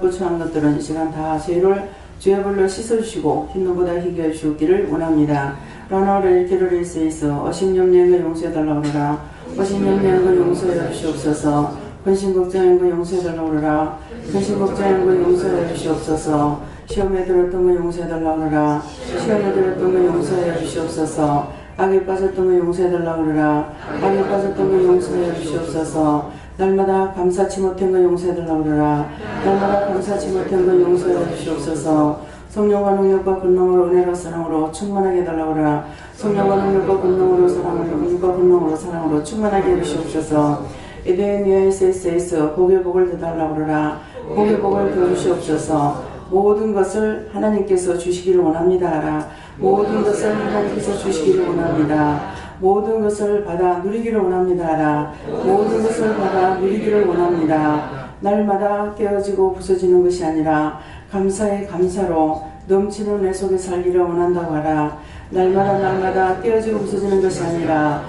먹고 처한 것들은 이 시간 다 죄를 주의 불로 씻어주시고 흰눈보다 희게 해주시기를 원합니다. 라나를 기르리스 있어 어심염려인 거 용서해달라고 그러라. 어심염려인 거 용서해 주시옵소서. 근심걱정인 거 용서해달라고 그러라. 근심걱정인 거 용서해 주시옵소서. 시험에 들었던 거 용서해달라고 그러라. 시험에 들었던 거 용서해 주시옵소서. 악에 빠졌던 거 용서해달라고 그러라. 악에 빠졌던 거 용서해 주시옵소서. 날마다 감사치 못한 거 용서해달라고 그러라. 날마다 감사치 못한 거 용서해 주시옵소서. 성령과 능력과 권능으로 은혜로 사랑으로 충만하게 해달라고 그러라. 성령과 능력과 권능으로 능력과 권능으로 사랑으로 충만하게 해주시옵소서. 에덴이에스에스 복의 복을 더달라고 그러라. 복의 복을 더 주시옵소서. 모든 것을 하나님께서 주시기를 원합니다. 모든 것을 하나님께서 주시기를 원합니다. 모든 것을 받아 누리기를 원합니다. 모든 것을 받아 누리기를 원합니다. 날마다 깨어지고 부서지는 것이 아니라 감사의 감사로 넘치는 내 속에 살기를 원한다고 하라. 날마다 깨어지고 부서지는 것이 아니라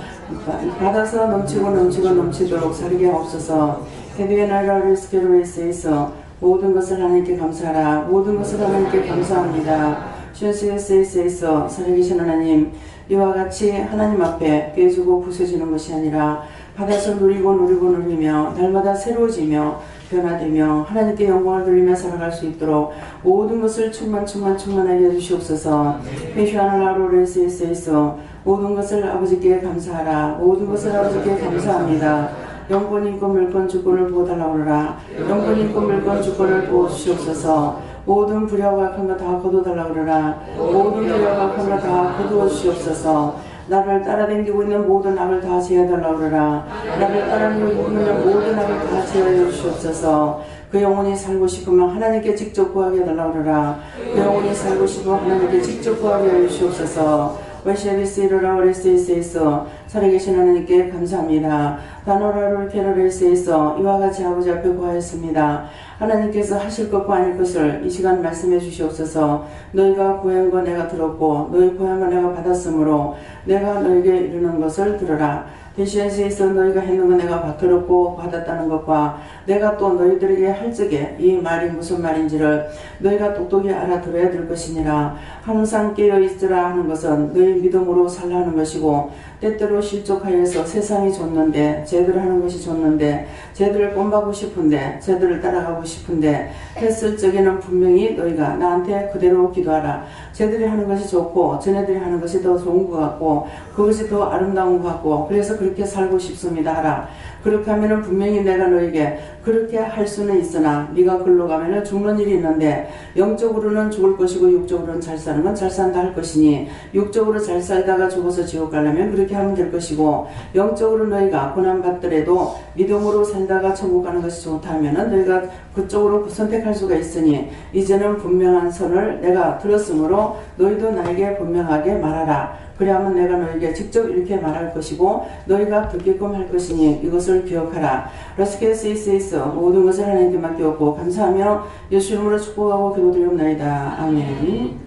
받아서 넘치도록 살게 하옵소서. 헤드의 나라를 스케로에스에서 모든 것을 하나님께 감사하라. 모든 것을 하나님께 감사합니다. 션스에스에서 살아계신 하나님, 이와 같이 하나님 앞에 깨지고 부서지는 것이 아니라 받아서 누리며 날마다 새로워지며 변화되며 하나님께 영광을 돌리며 살아갈 수 있도록 모든 것을 충만하게 해주시옵소서. 페슈아나라로레스에서 모든 것을 아버지께 감사하라. 모든 것을 아버지께 감사합니다. 영권, 인권, 물권, 주권을 보호달라고 하라. 영권, 인권, 물권, 주권을 보호주시옵소서. 모든 불의와 악한 것 다 거두달라고 하라. 모든 불의와 악한 것 다 거두어 주시옵소서. 나를 따라다니고 있는 모든 악을 다 제어해달라고 하라. 나를 따라다니고 있는 모든 악을 다 제어해 주시옵소서. 그 영혼이 살고 싶으면 하나님께 직접 구하게 해달라고 하라. 그 영혼이 살고 싶으면 하나님께 직접 구하게 해 주시옵소서. 월시아비스이로라오레스에서 살아계신 하나님께 감사합니다. 다노라를 테러레스에서 이와 같이 아버지 앞에 구하였습니다. 하나님께서 하실 것과 아닐 것을 이 시간 말씀해 주시옵소서. 너희가 구한 거 내가 들었고 너희 구한 거 내가 받았으므로 내가 너희에게 이르는 것을 들으라. 대시에서 너희가 했는 거 내가 들었고 받았다는 것과 내가 또 너희들에게 할 적에 이 말이 무슨 말인지를 너희가 똑똑히 알아들어야 될 것이니라. 항상 깨어있으라 하는 것은 너희 믿음으로 살라 하는 것이고 때때로 실족하여서 세상이 좋는데 쟤들 하는 것이 좋는데 쟤들을 본받고 싶은데 쟤들을 따라가고 싶은데 했을 적에는 분명히 너희가 나한테 그대로 기도하라. 쟤들이 하는 것이 좋고 쟤네들이 하는 것이 더 좋은 것 같고 그것이 더 아름다운 것 같고 그래서 그렇게 살고 싶습니다 하라. 그렇게 하면은 분명히 내가 너에게 그렇게 할 수는 있으나 네가 글로 가면은 죽는 일이 있는데 영적으로는 죽을 것이고 육적으로는 잘 사는 건 잘 산다 할 것이니 육적으로 잘 살다가 죽어서 지옥 가려면 그렇게 하면 될 것이고 영적으로 너희가 고난받더라도 믿음으로 살다가 천국 가는 것이 좋다 하면은 너희가 그쪽으로 선택할 수가 있으니 이제는 분명한 선을 내가 들었으므로 너희도 나에게 분명하게 말하라. 그래야만 내가 너에게 직접 이렇게 말할 것이고 너희가 듣게끔 할 것이니 이것을 기억하라. 러스케스이스에서 모든 것을 하나님께 맡겼고 감사하며 예수 이름으로 축복하고 기도드리옵나이다. 아멘.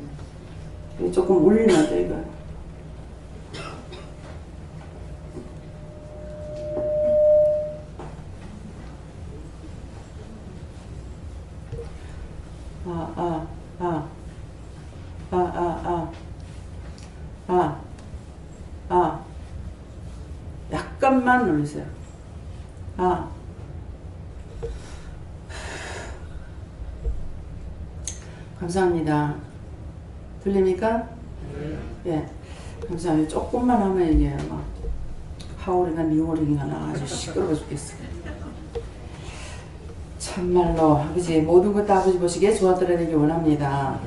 조금 울리는데 이거. 약간만 누르세요. 감사합니다. 들립니까? 예. 감사합니다. 조금만 하면 이게 막 하울이나 니오링이나 나가지고 시끄러워 죽겠어. 참말로 아버지 모든 것 다 아버지 보시기에 좋아들어야 되길 원합니다.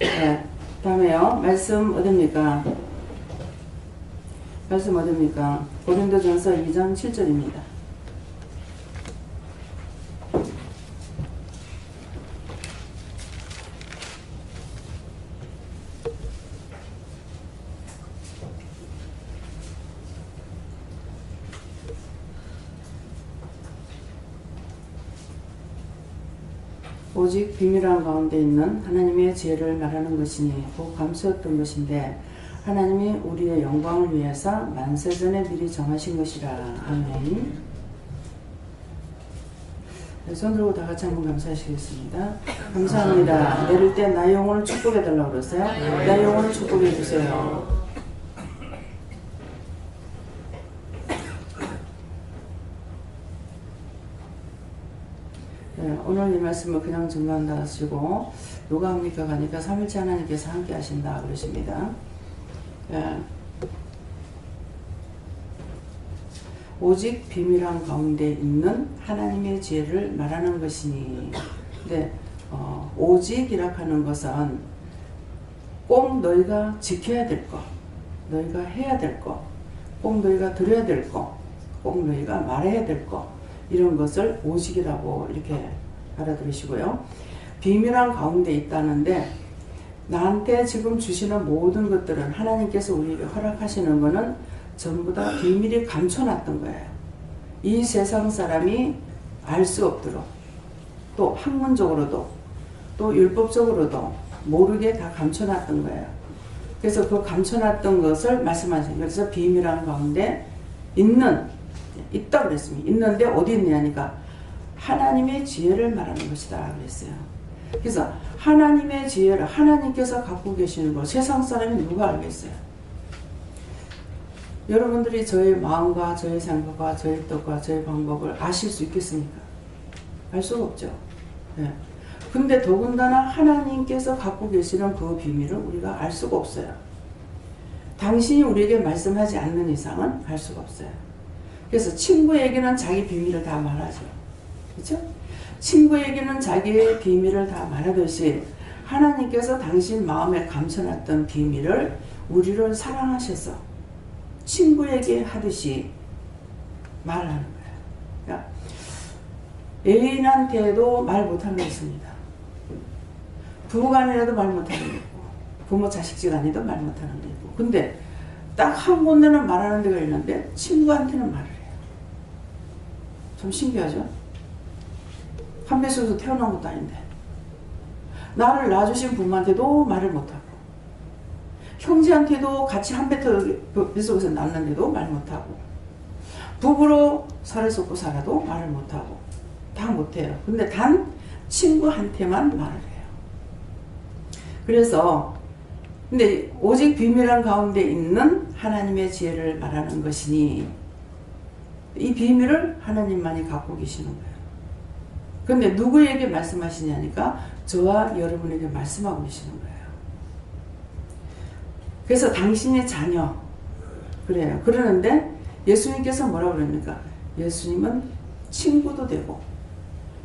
예. 다음에요. 말씀 어딥니까? 말씀 어딥니까? 고린도전서 2장 7절입니다. 오직 비밀한 가운데 있는 하나님의 지혜를 말하는 것이니 곧 감수였던 것인데 하나님이 우리의 영광을 위해서 만세전에 미리 정하신 것이라. 아멘. 네, 손 들고 다 같이 한번 감사하시겠습니다. 감사합니다. 내릴 때 나의 영혼을 축복해달라고 그러세요. 나의 영혼을 축복해주세요. 네, 오늘 이 말씀을 그냥 증거한다 하시고 누가 합니까 가니까 삼일째 하나님께서 함께 하신다 그러십니다. 네. 오직 비밀한 가운데 있는 하나님의 지혜를 말하는 것이니. 근데 오직이라 하는 것은 꼭 너희가 지켜야 될 것, 너희가 해야 될 것, 꼭 너희가 들어야 될 것, 꼭 너희가 말해야 될 것, 이런 것을 오직이라고 이렇게 알아들으시고요. 비밀한 가운데 있다는데 나한테 지금 주시는 모든 것들은 하나님께서 우리에게 허락하시는 것은 전부 다 비밀이 감춰놨던 거예요. 이 세상 사람이 알 수 없도록 또 학문적으로도 또 율법적으로도 모르게 다 감춰놨던 거예요. 그래서 그 감춰놨던 것을 말씀하세요. 그래서 비밀한 가운데 있다 그랬습니다. 있는데 어디 있냐니까 하나님의 지혜를 말하는 것이다 그랬어요. 그래서 하나님의 지혜를 하나님께서 갖고 계시는 걸 세상 사람이 누가 알겠어요? 여러분들이 저의 마음과 저의 생각과 저의 뜻과 저의 방법을 아실 수 있겠습니까? 알 수가 없죠. 네. 근데 더군다나 하나님께서 갖고 계시는 그 비밀을 우리가 알 수가 없어요. 당신이 우리에게 말씀하지 않는 이상은 알 수가 없어요. 그래서 친구에게는 자기 비밀을 다 말하죠. 그렇죠? 친구에게는 자기의 비밀을 다 말하듯이 하나님께서 당신 마음에 감춰놨던 비밀을 우리를 사랑하셔서 친구에게 하듯이 말하는 거예요. 그러니까 애인한테도 말 못하는 게 있습니다. 부부간이라도 말 못하는 게 있고 부모 자식지간에도 말 못하는 게 있고 근데 딱 한 군데는 말하는 데가 있는데 친구한테는 말을 해요. 좀 신기하죠? 한 뱃속에서 태어난 것도 아닌데 나를 낳아주신 부모한테도 말을 못하고 형제한테도 같이 한 뱃속에서 낳았는데도 말 못하고 부부로 살을 쏟고 살아도 말을 못하고 다 못해요. 근데 단 친구한테만 말을 해요. 그래서 근데 오직 비밀한 가운데 있는 하나님의 지혜를 말하는 것이니 이 비밀을 하나님만이 갖고 계시는 거예요. 근데 누구에게 말씀하시냐니까 저와 여러분에게 말씀하고 계시는 거예요. 그래서 당신의 자녀 그래요. 그러는데 예수님께서 뭐라고 그럽니까? 예수님은 친구도 되고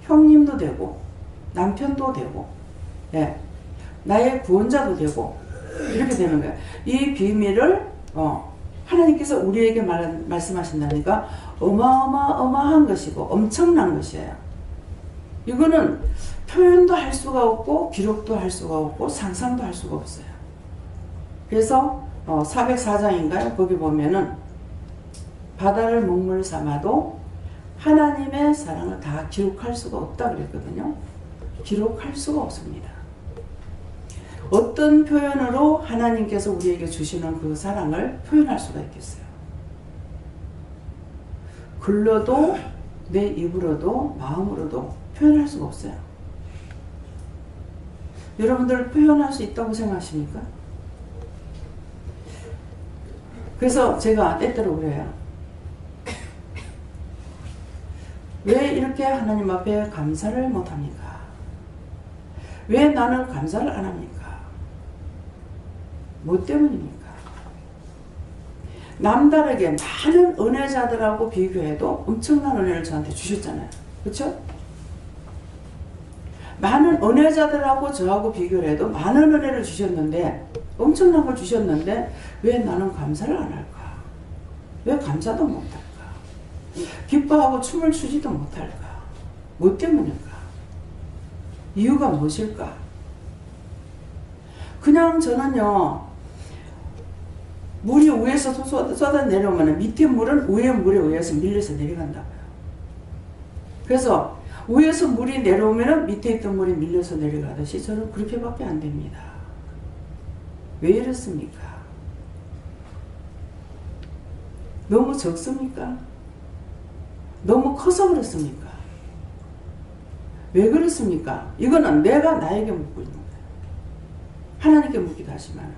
형님도 되고 남편도 되고 네. 나의 구원자도 되고 이렇게 되는 거예요. 이 비밀을 하나님께서 우리에게 말씀하신다니까 어마어마한 것이고 엄청난 것이에요. 이거는 표현도 할 수가 없고 기록도 할 수가 없고 상상도 할 수가 없어요. 그래서 404장인가요? 거기 보면은 바다를 먹물 삼아도 하나님의 사랑을 다 기록할 수가 없다 그랬거든요. 기록할 수가 없습니다. 어떤 표현으로 하나님께서 우리에게 주시는 그 사랑을 표현할 수가 있겠어요? 글로도 내 입으로도 마음으로도 표현할 수가 없어요. 여러분들 표현할 수 있다고 생각하십니까? 그래서 제가 때때로 그래요. 왜 이렇게 하나님 앞에 감사를 못합니까? 왜 나는 감사를 안 합니까? 뭐 때문입니까? 남다르게 많은 은혜자들하고 비교해도 엄청난 은혜를 저한테 주셨잖아요. 그렇죠? 많은 은혜자들하고 저하고 비교를 해도 많은 은혜를 주셨는데 엄청난 걸 주셨는데 왜 나는 감사를 안 할까? 왜 감사도 못할까? 기뻐하고 춤을 추지도 못할까? 뭐 때문일까? 이유가 무엇일까? 그냥 저는요 물이 위에서 쏟아 내려오면 밑에 물은 위에 물에 의해서 밀려서 내려간다고요. 그래서 위에서 물이 내려오면 밑에 있던 물이 밀려서 내려가듯이 저는 그렇게밖에 안 됩니다. 왜 이렇습니까? 너무 적습니까? 너무 커서 그렇습니까? 왜 그렇습니까? 이거는 내가 나에게 묻고 있는 거예요. 하나님께 묻기도 하지만.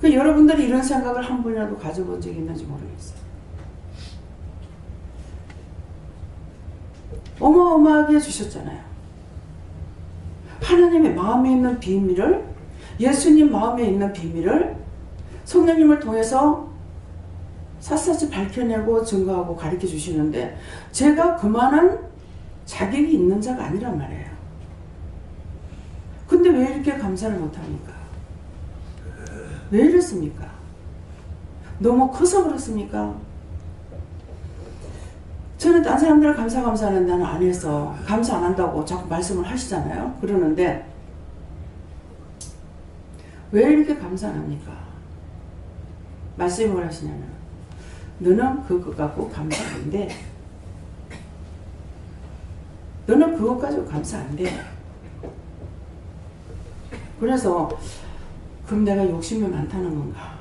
그 여러분들이 이런 생각을 한 번이라도 가져본 적이 있는지 모르겠어요. 어마어마하게 주셨잖아요. 하나님의 마음에 있는 비밀을, 예수님 마음에 있는 비밀을 성령님을 통해서 샅샅이 밝혀내고 증거하고 가르쳐 주시는데 제가 그만한 자격이 있는 자가 아니란 말이에요. 근데 왜 이렇게 감사를 못합니까? 왜 이렇습니까? 너무 커서 그렇습니까? 저는 딴 사람들 감사하는 나는 안 해서 감사 안 한다고 자꾸 말씀을 하시잖아요. 그러는데 왜 이렇게 감사 안 합니까? 말씀이 뭘 하시냐면 너는 그거 갖고 감사 안 돼. 너는 그것 가지고 감사 안 돼. 그래서 그럼 내가 욕심이 많다는 건가?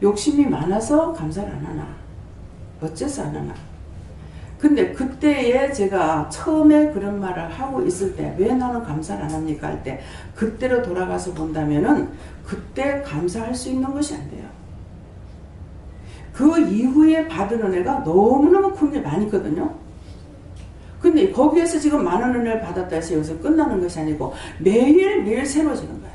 욕심이 많아서 감사를 안 하나? 어째서 안 하나? 근데 그때에 제가 처음에 그런 말을 하고 있을 때 왜 나는 감사를 안 합니까? 할 때 그때로 돌아가서 본다면은 그때 감사할 수 있는 것이 안 돼요. 그 이후에 받은 은혜가 너무너무 큰 게 많이 있거든요. 근데 거기에서 지금 많은 은혜를 받았다 해서 여기서 끝나는 것이 아니고 매일매일 새로워지는 거예요.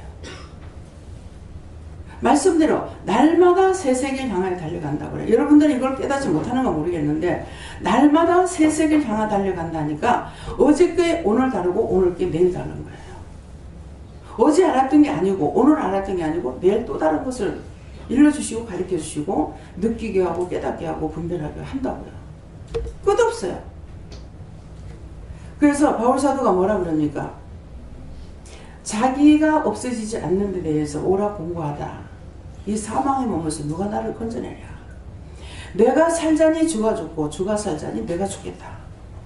말씀대로 날마다 새 세계를 향하여 달려간다고 그래요. 여러분들은 이걸 깨닫지 못하는 건 모르겠는데 날마다 새 세계를 향하여 달려간다니까 어저께 오늘 다르고 오늘 게 내일 다른 거예요. 어제 알았던 게 아니고 오늘 알았던 게 아니고 내일 또 다른 것을 일러주시고 가르쳐주시고 느끼게 하고 깨닫게 하고 분별하게 한다고요. 끝없어요. 그래서 바울사도가 뭐라 그럽니까? 자기가 없어지지 않는 데 대해서 오라 공고하다. 이 사망의 몸에서 누가 나를 건져내랴. 내가 살자니 주가 죽고 주가 살자니 내가 죽겠다.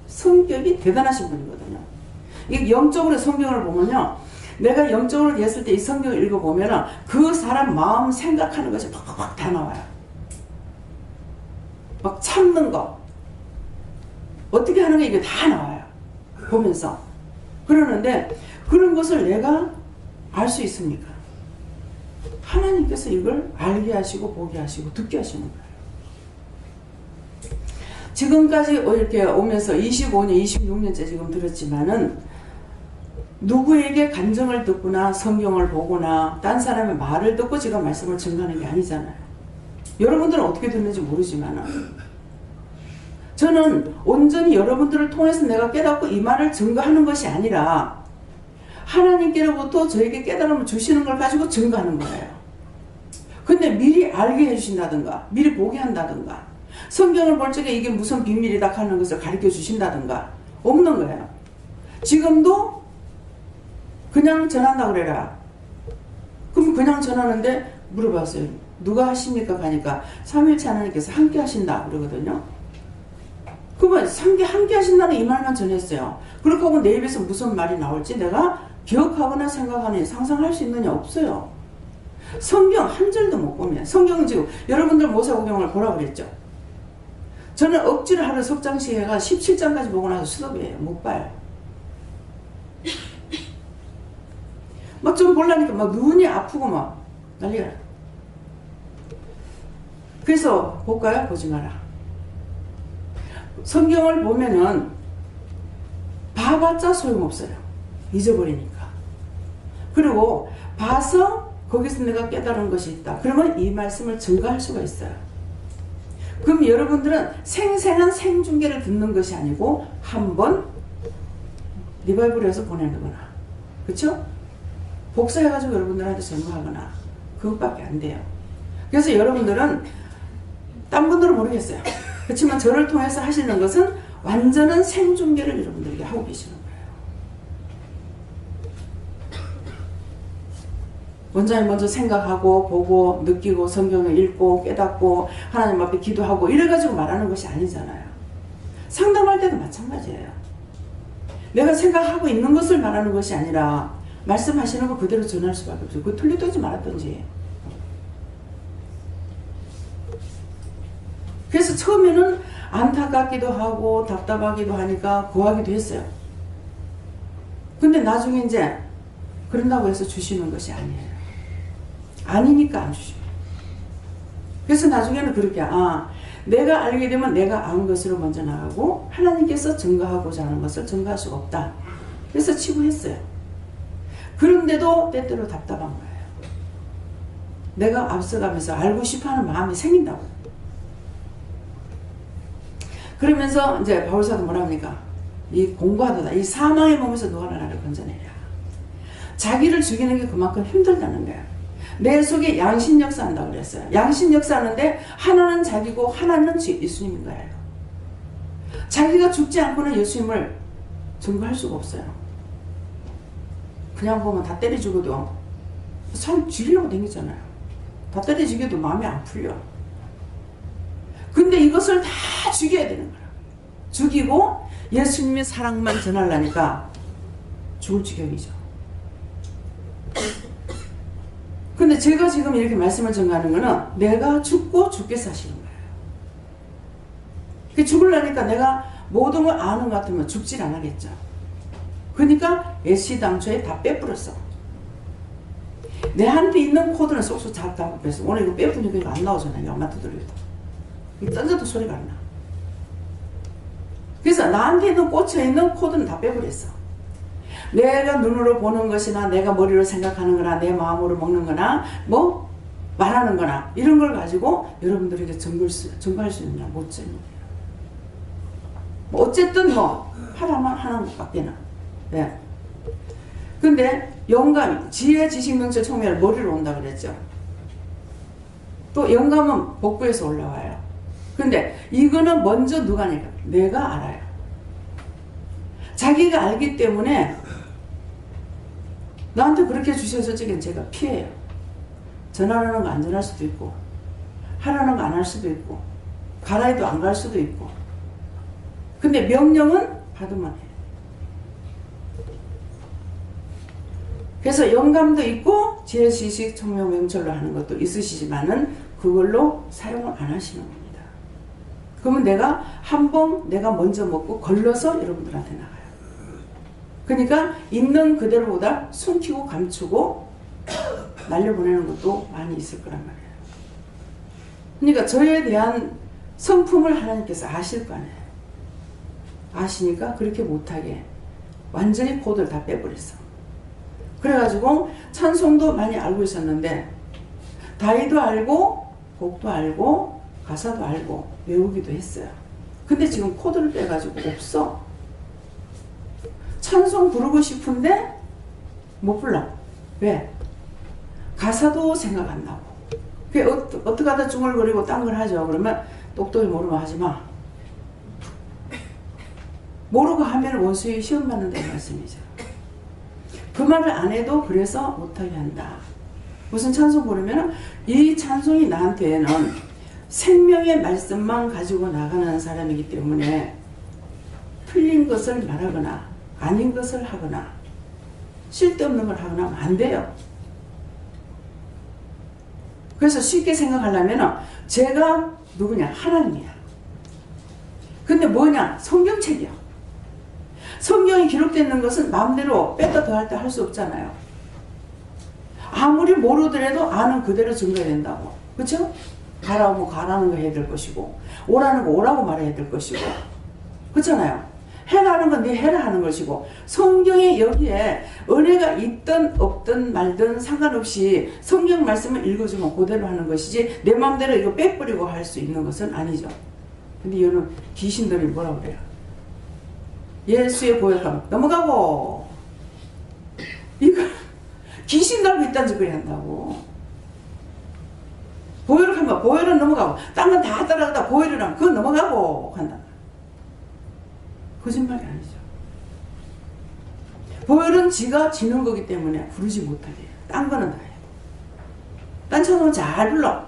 성격이 대단하신 분이거든요. 이게 영적으로 성경을 보면요. 내가 영적으로 했을 때 이 성경을 읽어보면 그 사람 마음 생각하는 것이 팍팍팍 다 나와요. 막 참는 거. 어떻게 하는 게 이게 다 나와요. 보면서. 그러는데 그런 것을 내가 알 수 있습니까? 하나님께서 이걸 알게 하시고 보게 하시고 듣게 하시는 거예요. 지금까지 이렇게 오면서 25년, 26년째 지금 들었지만은 누구에게 간증을 듣거나 성경을 보거나 딴 사람의 말을 듣고 지금 말씀을 증거하는 게 아니잖아요. 여러분들은 어떻게 듣는지 모르지만은 저는 온전히 여러분들을 통해서 내가 깨닫고 이 말을 증거하는 것이 아니라 하나님께로부터 저에게 깨달음을 주시는 걸 가지고 증거하는 거예요. 근데 미리 알게 해주신다든가 미리 보게 한다든가 성경을 볼 적에 이게 무슨 비밀이다 하는 것을 가르쳐 주신다든가 없는 거예요. 지금도 그냥 전한다 그래라. 그럼 그냥 전하는데 물어봤어요. 누가 하십니까? 가니까 삼일체 하나님께서 함께 하신다 그러거든요. 그러면 함께 하신다는 이 말만 전했어요. 그렇게 하고 내 입에서 무슨 말이 나올지 내가 기억하거나 생각하느냐 상상할 수 있느냐 없어요. 성경 한 절도 못 보면 성경은 지금 여러분들 모사구경을 보라 그랬죠. 저는 억지로 하루 석장씩 해가 17장까지 보고 나서 수업이에요. 못 봐요. 막 좀 보려니까 막 눈이 아프고 막 난리가 나. 그래서 볼까요? 보지 마라. 성경을 보면은 봐봤자 소용없어요. 잊어버리니까. 그리고 봐서 거기서 내가 깨달은 것이 있다. 그러면 이 말씀을 증거할 수가 있어요. 그럼 여러분들은 생생한 생중계를 듣는 것이 아니고 한번 리바이벌해서 보내는 거나 그렇죠? 복사해가지고 여러분들한테 전파하거나 그것밖에 안 돼요. 그래서 여러분들은 딴 분들은 모르겠어요. 그렇지만 저를 통해서 하시는 것은 완전한 생중계를 여러분들에게 하고 계시는 거예요. 원장님 먼저 생각하고 보고 느끼고 성경을 읽고 깨닫고 하나님 앞에 기도하고 이래가지고 말하는 것이 아니잖아요. 상담할 때도 마찬가지예요. 내가 생각하고 있는 것을 말하는 것이 아니라 말씀하시는 거 그대로 전할 수밖에 없어요. 그거 틀리든지 말았든지. 그래서 처음에는 안타깝기도 하고 답답하기도 하니까 구하기도 했어요. 근데 나중에 이제 그런다고 해서 주시는 것이 아니에요. 아니니까 안 주셔요. 그래서 나중에는 그렇게 내가 알게 되면 내가 안 것으로 먼저 나가고 하나님께서 증거하고자 하는 것을 증거할 수가 없다. 그래서 치부했어요. 그런데도 때때로 답답한 거예요. 내가 앞서가면서 알고 싶어하는 마음이 생긴다고. 그러면서 이제 바울사도 뭐라 합니까? 이 공부하도다. 이 사망의 몸에서 누가 나를 건져내랴. 자기를 죽이는 게 그만큼 힘들다는 거야. 내 속에 양심 역사한다고 그랬어요. 양심 역사하는데 하나는 자기고 하나는 예수님인 거예요. 자기가 죽지 않고는 예수님을 증거할 수가 없어요. 그냥 보면 다 때려 죽어도 사람 죽이려고 댕기잖아요. 다 때려 죽여도 마음이 안 풀려. 근데 이것을 다 죽여야 되는 거야. 죽이고 예수님의 사랑만 전하려니까 죽을 지경이죠. 근데 제가 지금 이렇게 말씀을 전하는 거는 내가 죽고 죽게 사시는 거예요. 죽으려니까 내가 모든 걸 아는 것 같으면 죽질 않겠죠. 그러니까 애시당초에 다 빼버렸어. 내한테 있는 코드는 쏙쏙 다 뺐어. 오늘 이거 빼버리니까 이거 안 나오잖아요. 엄마 두드려도. 던져도 소리가 안 나. 그래서 나한테 있는 꽂혀있는 코드는 다 빼버렸어. 내가 눈으로 보는 것이나 내가 머리로 생각하는 거나 내 마음으로 먹는 거나 뭐 말하는 거나 이런 걸 가지고 여러분들에게 증거할 수 있느냐 못 증거해요. 뭐 어쨌든 뭐 하나만 밖에는. 네. 근데 영감, 지혜, 지식, 명철, 총명을 머리로 온다 그랬죠. 또 영감은 복부에서 올라와요. 근데 이거는 먼저 누가 하니까 내가 알아요. 자기가 알기 때문에 나한테 그렇게 주셔서 지금 제가 피해요. 전하라는 거 안 전할 수도 있고 하라는 거 안 할 수도 있고 가라 해도 안 갈 수도 있고 근데 명령은 받으면 해요. 그래서 영감도 있고 지혜, 지식, 총명, 명철로 하는 것도 있으시지만은 그걸로 사용을 안 하시는 겁니다. 그러면 내가 한번 내가 먼저 먹고 걸러서 여러분들한테 나가요. 그러니까 있는 그대로보다 숨기고 감추고 날려보내는 것도 많이 있을 거란 말이에요. 그러니까 저에 대한 성품을 하나님께서 아실 거 아니에요. 아시니까 그렇게 못하게 완전히 코드를 다 빼버렸어. 그래가지고 찬송도 많이 알고 있었는데 다이도 알고 곡도 알고 가사도 알고 외우기도 했어요. 근데 지금 코드를 빼가지고 없어. 찬송 부르고 싶은데 못 불러. 왜? 가사도 생각 안 나고. 그게 어떻게 하다 중얼거리고 딴 걸 하죠. 그러면 똑똑히 모르면 하지 마. 모르고 하면 원수의 시험 받는다는 말씀이죠. 그 말을 안 해도 그래서 못하게 한다. 무슨 찬송 부르면 이 찬송이 나한테는 생명의 말씀만 가지고 나가는 사람이기 때문에 틀린 것을 말하거나 아닌 것을 하거나 쓸데없는 걸 하거나 하면 안 돼요. 그래서 쉽게 생각하려면 제가 누구냐? 하나님이야. 근데 뭐냐? 성경책이야. 성경이 기록되는 것은 마음대로 뺐다 더할 때 할 수 없잖아요. 아무리 모르더라도 아는 그대로 증거해야 된다고. 그렇죠? 가라고 가라는 거 해야 될 것이고 오라는 거 오라고 말해야 될 것이고 그렇잖아요. 해라는 건 네 해라 하는 것이고 성경에 여기에 은혜가 있든 없든 말든 상관없이 성경 말씀을 읽어주면 그대로 하는 것이지 내 마음대로 이거 빼버리고 할 수 있는 것은 아니죠. 근데 여러분 귀신들이 뭐라 그래요? 예수의 보혈감 넘어가고 이거 귀신 달고 있다는 짓을 한다고. 보혈을 하면 보혈은 넘어가고 딴 건 다 따라가다 보혈이랑 그건 넘어가고 한다. 거짓말이 아니죠. 보혈은 지가 지는 거기 때문에 부르지 못하게 해요. 딴 거는 다 해요. 딴 찬송은 잘 불러.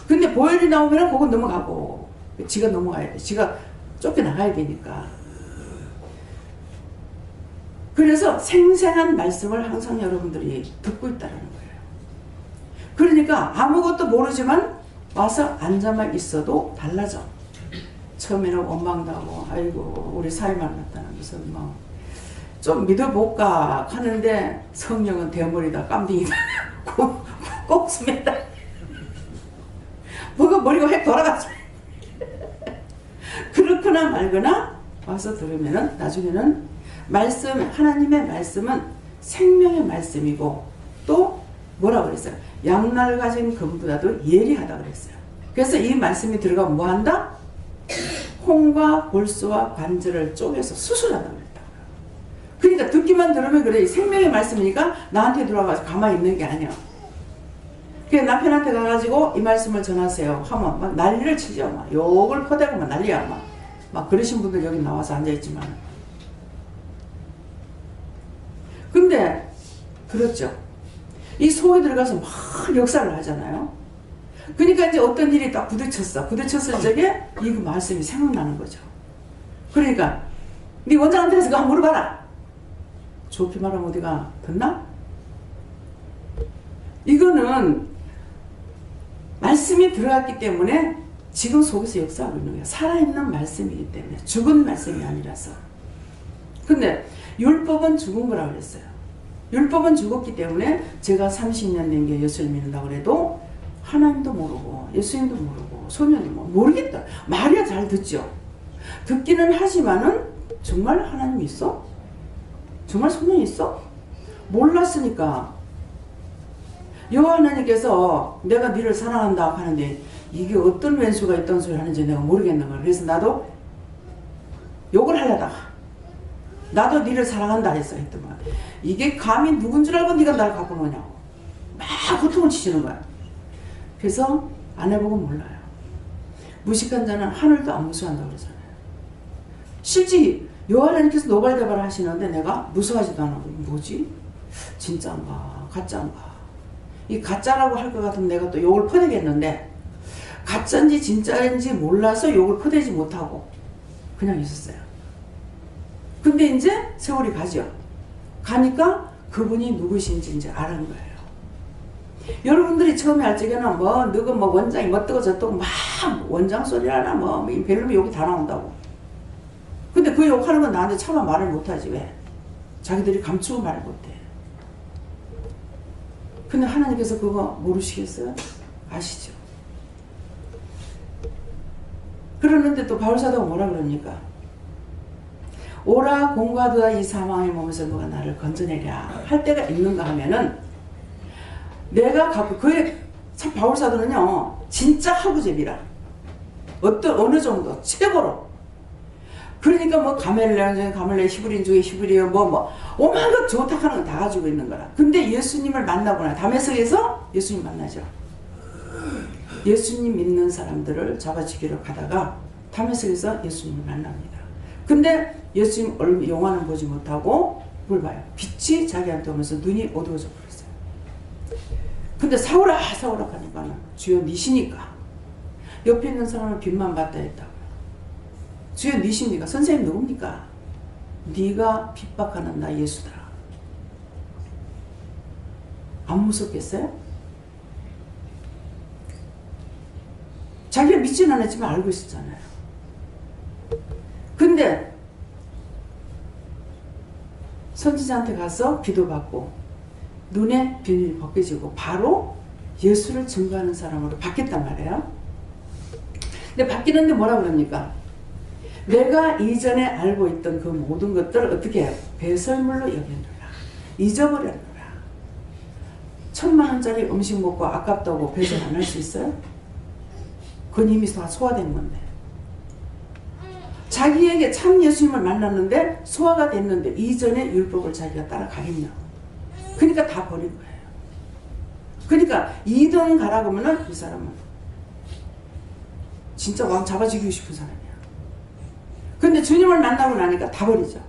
근데 보혈이 나오면 그건 넘어가고 지가 넘어가야 돼. 지가 쫓겨나가야 되니까. 그래서 생생한 말씀을 항상 여러분들이 듣고 있다는 거예요. 그러니까 아무것도 모르지만 와서 앉아만 있어도 달라져. 처음에는 원망도 하고 아이고 우리 사위 만났다는 것은 뭐 좀 믿어볼까 하는데 성령은 대머리다 깜둥이다 꼼수매다 뭐가 머리가 획 돌아갔어. 그렇거나 말거나 와서 들으면은 나중에는 말씀, 하나님의 말씀은 생명의 말씀이고 또 뭐라 그랬어요? 양날 가진 금보다도 예리하다 그랬어요. 그래서 이 말씀이 들어가면 뭐 한다? 홍과 골수와 관절을 쪼개서 수술한다 그랬다. 그러니까 듣기만 들으면 그래. 생명의 말씀이니까 나한테 들어와서 가만히 있는 게 아니야. 그래서 남편한테 가가지고 이 말씀을 전하세요 하면 막 난리를 치죠. 막 욕을 퍼대고 막 난리야. 막 그러신 분들 여기 나와서 앉아있지만. 근데 그렇죠. 이 속에 들어가서 막 역사를 하잖아요. 그러니까 이제 어떤 일이 딱 부딪혔을 적에 이 말씀이 생각나는 거죠. 그러니까 네 원장한테 가서 그거 물어봐라. 좋게 말하면 어디가 듣나? 이거는 말씀이 들어갔기 때문에 지금 속에서 역사하고 있는 거예요. 살아있는 말씀이기 때문에. 죽은 말씀이 아니라서. 근데 율법은 죽은 거라고 그랬어요. 율법은 죽었기 때문에 제가 30년 된 게 예수를 믿는다고 그래도 하나님도 모르고 예수님도 모르고 소년도 모르겠다. 말이야 잘 듣죠. 듣기는 하지만은 정말 하나님 있어? 정말 소년이 있어? 몰랐으니까. 여호와 하나님께서 내가 너를 사랑한다 하는데 이게 어떤 왼수가 있던 소리 하는지 내가 모르겠는 거야. 그래서 나도 욕을 하려다가 나도 너를 사랑한다 했어 했더만 이게 감히 누군 줄 알고 네가 나를 갖고 노냐고 막 고통을 치시는 거야. 그래서 안 해보고 몰라요. 무식한 자는 하늘도 안 무서워한다고 그러잖아요. 실제 여호와 하나님께서 노발대발 하시는데 내가 무서워하지도 않고 뭐지? 진짜인가 가짜인가. 이 가짜라고 할 것 같으면 내가 또 욕을 퍼대겠는데 가짜인지 진짜인지 몰라서 욕을 퍼대지 못하고 그냥 있었어요. 근데 이제 세월이 가죠. 가니까 그분이 누구신지 이제 알은 거예요. 여러분들이 처음에 할 적에는 뭐 너가 뭐 원장이 뭐 뜨고 저뜨고 막 원장 소리라나 뭐 별로 욕이 다 나온다고. 근데 그 욕하는 건 나한테 차마 말을 못하지. 왜? 자기들이 감추고 말을 못해. 근데 하나님께서 그거 모르시겠어요? 아시죠? 그러는데 또 바울사도가 뭐라 그럽니까? 오라 공과도다 이 사망의 몸에서 누가 나를 건져내랴 할 때가 있는가 하면은 내가 갖고 참 바울사도는요 진짜 하구제비라 어느 정도 최고로 그러니까 뭐 가멜레온 중에 가멜레 히브리인 중에 히브리요 뭐 오만 것 좋다 하는 거 다 가지고 있는 거라. 근데 예수님을 만나거나 다메섹에서 예수님 만나죠. 예수님 믿는 사람들을 잡아주기로 가다가 다메섹에서 예수님을 만납니다. 근데 예수님 영화는 보지 못하고 뭘 봐요? 빛이 자기한테 오면서 눈이 어두워져 버렸어요. 근데 사오라 하니까 주여 니시니까 옆에 있는 사람은 빛만 봤다 했다고요. 주여 니십니까? 선생님 누굽니까? 네가 핍박하는 나 예수다. 안 무섭겠어요? 자기가 믿지는 않았지만 알고 있었잖아요. 근데 선지자한테 가서 기도받고 눈에 비늘이 벗겨지고 바로 예수를 증거하는 사람으로 바뀌었단 말이에요. 근데 바뀌는데 뭐라 그럽니까? 내가 이전에 알고 있던 그 모든 것들을 어떻게 해요? 배설물로 여겼노라. 잊어버렸노라. 10,000,000원짜리 음식 먹고 아깝다고 배설 안 할 수 있어요? 그건 이미 다 소화된 건데. 자기에게 참 예수님을 만났는데 소화가 됐는데 이전에 율법을 자기가 따라가겠냐고. 그러니까 다 버린 거예요. 그러니까 2등 가라고 하면 이 사람은 진짜 왕 잡아주기고 싶은 사람이야. 근데 주님을 만나고 나니까 다 버리죠.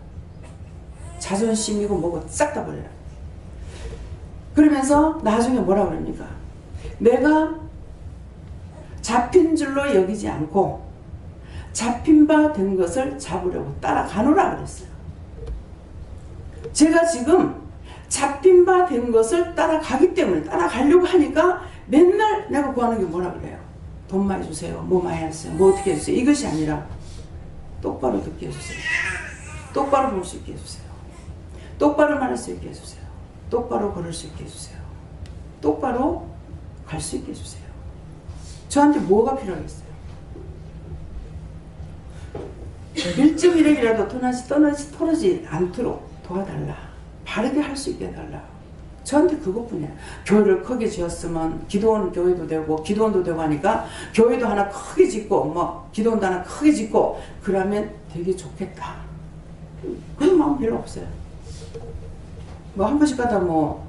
자존심이고 뭐고 싹 다 버려요. 그러면서 나중에 뭐라 그럽니까? 내가 잡힌 줄로 여기지 않고 잡힌 바 된 것을 잡으려고 따라가노라 그랬어요. 제가 지금 잡힌 바 된 것을 따라가기 때문에 따라가려고 하니까 맨날 내가 구하는 게 뭐라 그래요? 돈 많이 주세요. 뭐 많이 하세요. 뭐 어떻게 해주세요. 이것이 아니라 똑바로 듣게 해주세요. 똑바로 볼 수 있게 해주세요. 똑바로 말할 수 있게 해주세요. 똑바로 걸을 수 있게 해주세요. 똑바로 갈 수 있게 해주세요. 저한테 뭐가 필요하겠어요? 1.1핵이라도 토르지 않도록 도와달라. 바르게 할 수 있게 해달라. 저한테 그것뿐이에요. 교회를 크게 지었으면 기도원 교회도 되고 기도원도 되고 하니까 교회도 하나 크게 짓고 뭐 기도원도 하나 크게 짓고 그러면 되게 좋겠다. 그런 마음 별로 없어요. 뭐 한 번씩 가다 뭐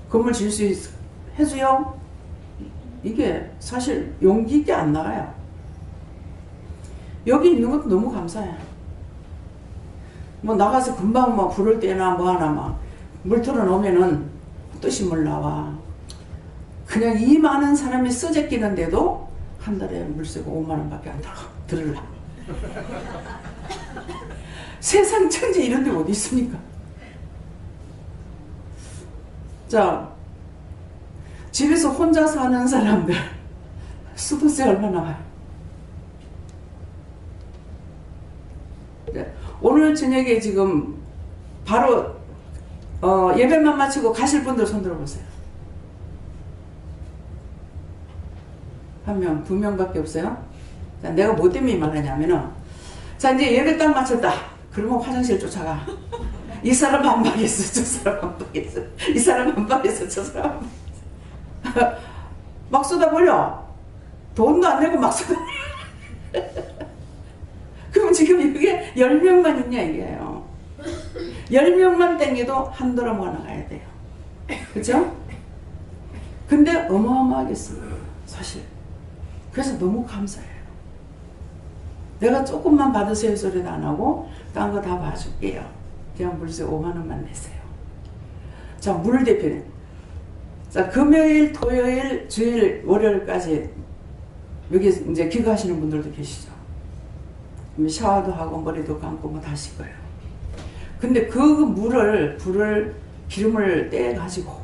건물 지을 수 해줘요? 이게 사실 용기 있게 안 나가요. 여기 있는 것도 너무 감사해요. 뭐 나가서 금방 뭐 부를 때나 뭐 하나 막 물 틀어놓으면은 뜻이 물 나와. 그냥 이 많은 사람이 써제끼는데도 한 달에 물세고 5만 원밖에 안 들으려. 세상 천지 이런 데 어디 있습니까? 자, 집에서 혼자 사는 사람들 수도세 얼마 나와요? 네. 오늘 저녁에 지금 바로 예배만 마치고 가실 분들 손 들어보세요. 한 명, 두 명밖에 없어요. 자, 내가 뭐 때문에 말하냐면은 자 이제 예배 딱 마쳤다. 그러면 화장실 쫓아가. 이 사람 한 방에서 저 사람 한 방에서 이 사람 한 방에서 저 사람 한 방에서 막 쏟아버려. 돈도 안 내고 막 쏟아버려. 그럼 지금 이게 10명만 있냐 이게요. 10명만 땡겨도 한 드럼가 나가야 돼요. 그죠? 근데 어마어마하겠습니다. 사실. 그래서 너무 감사해요. 내가 조금만 받으세요 소리도 안 하고 딴 거 다 봐줄게요. 그냥 물세 5만 원만 내세요. 자, 물 대표님. 자, 금요일, 토요일, 주일, 월요일까지 여기 이제 기거하시는 분들도 계시죠. 샤워도 하고 머리도 감고 뭐 다 씻어요. 근데 그 물을, 기름을 떼가지고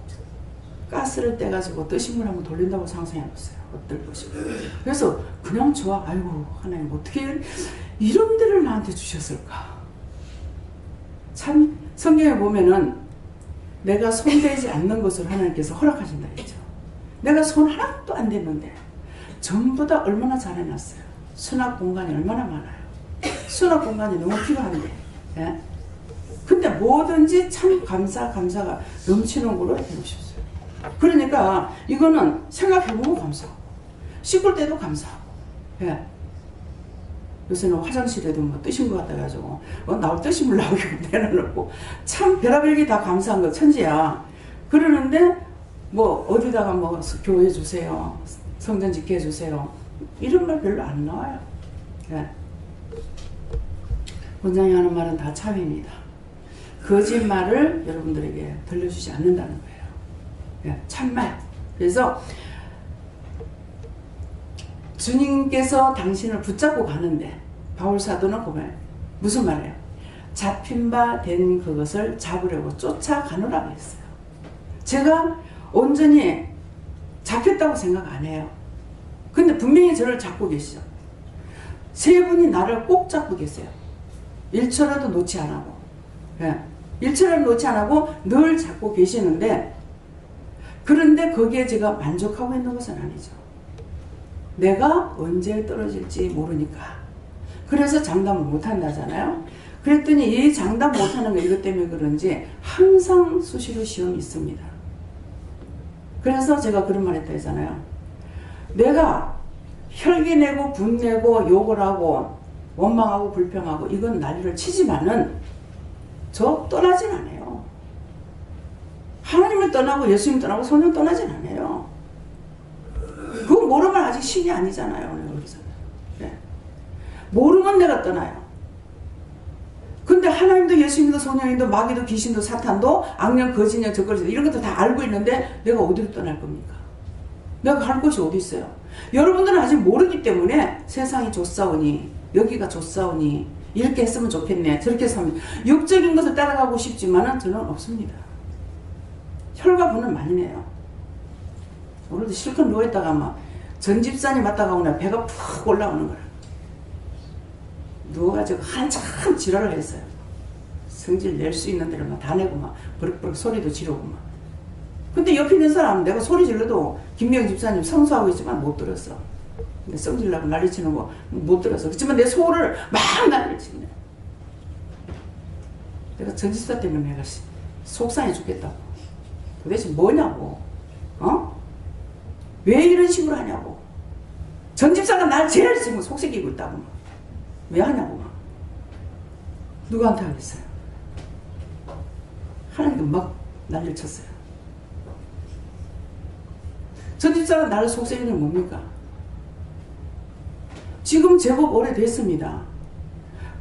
가스를 떼가지고 뜨신 물 한번 돌린다고 상상해보세요. 어떨 것이고. 그래서 그냥 좋아. 아이고 하나님 어떻게 이런 데를 나한테 주셨을까. 참 성경에 보면은 내가 손대지 않는 것을 하나님께서 허락하신다 했죠. 내가 손 하나도 안 댔는데 전부 다 얼마나 잘 해놨어요. 수납 공간이 얼마나 많아요. 수납 공간이 너무 필요한데. 예? 근데 뭐든지 참 감사가 넘치는 걸로 해주셨어요. 그러니까 이거는 생각해보면 감사하고 씻을 때도 감사하고. 예. 요새는 화장실에도 뭐 뜨신 것 같아가지고 나올 뜨신 물 나오게 내려놓고 참 별의별 게 다 감사한 거 천지야. 그러는데 뭐 어디다가 뭐 교회 주세요, 성전 짓게 해주세요 이런 말 별로 안 나와요. 예. 원장이 하는 말은 다 참입니다. 거짓말을 여러분들에게 들려주지 않는다는 거예요. 예, 참말. 그래서 주님께서 당신을 붙잡고 가는데 바울 사도는 보면 무슨 말이에요? 잡힌 바 된 그것을 잡으려고 쫓아가노라고 했어요. 제가 온전히 잡혔다고 생각 안 해요. 근데 분명히 저를 잡고 계시죠. 세 분이 나를 꼭 잡고 계세요. 1초라도 놓지 안 하고. 예. 1초라도 놓지 안 하고 늘 잡고 계시는데 그런데 거기에 제가 만족하고 있는 것은 아니죠. 내가 언제 떨어질지 모르니까. 그래서 장담을 못한다잖아요. 그랬더니 이 장담 못하는 거 이것 때문에 그런지 항상 수시로 시험이 있습니다. 그래서 제가 그런 말 했다 했잖아요. 내가 혈기 내고 분내고 욕을 하고 원망하고 불평하고 이건 난리를 치지만은 저 떠나진 않아요. 하나님을 떠나고 예수님 떠나고 성령 떠나진 않아요. 그거 모르면 아직 신이 아니잖아요. 오늘 여기서. 네. 모르면 내가 떠나요. 근데 하나님도 예수님도 성령님도 마귀도 귀신도 사탄도 악령 거짓령 적거리도 이런 것도 다 알고 있는데 내가 어디로 떠날 겁니까? 내가 갈 곳이 어디 있어요? 여러분들은 아직 모르기 때문에 세상이 좋사오니 여기가 좋사오니 이렇게 했으면 좋겠네 저렇게 했으면 육적인 것을 따라가고 싶지만은 저는 없습니다. 혈과 분은 많이 내요. 오늘도 실컷 누워있다가 막 전집산이 맞다가 오늘 배가 푹 올라오는 거야. 누워가지고 한참 지랄을 했어요. 성질 낼 수 있는 대로만 다 내고 막 버럭버럭 소리도 지르고 막. 근데 옆에 있는 사람은 내가 소리 질러도 김명 집사님 성수하고 있지만 못 들었어. 근데 성질나고 난리치는 거 못 들었어. 그렇지만 내 소를 막 난리치네. 내가 전집사 때문에 내가 속상해 죽겠다고. 도대체 뭐냐고. 어? 왜 이런 식으로 하냐고. 전집사가 날 제일 지금 속삭이고 있다고. 왜 하냐고. 누구한테 하겠어요? 하나님께 막 난리를 쳤어요. 전집사가 나를 속삭이는 게 뭡니까? 지금 제법 오래됐습니다.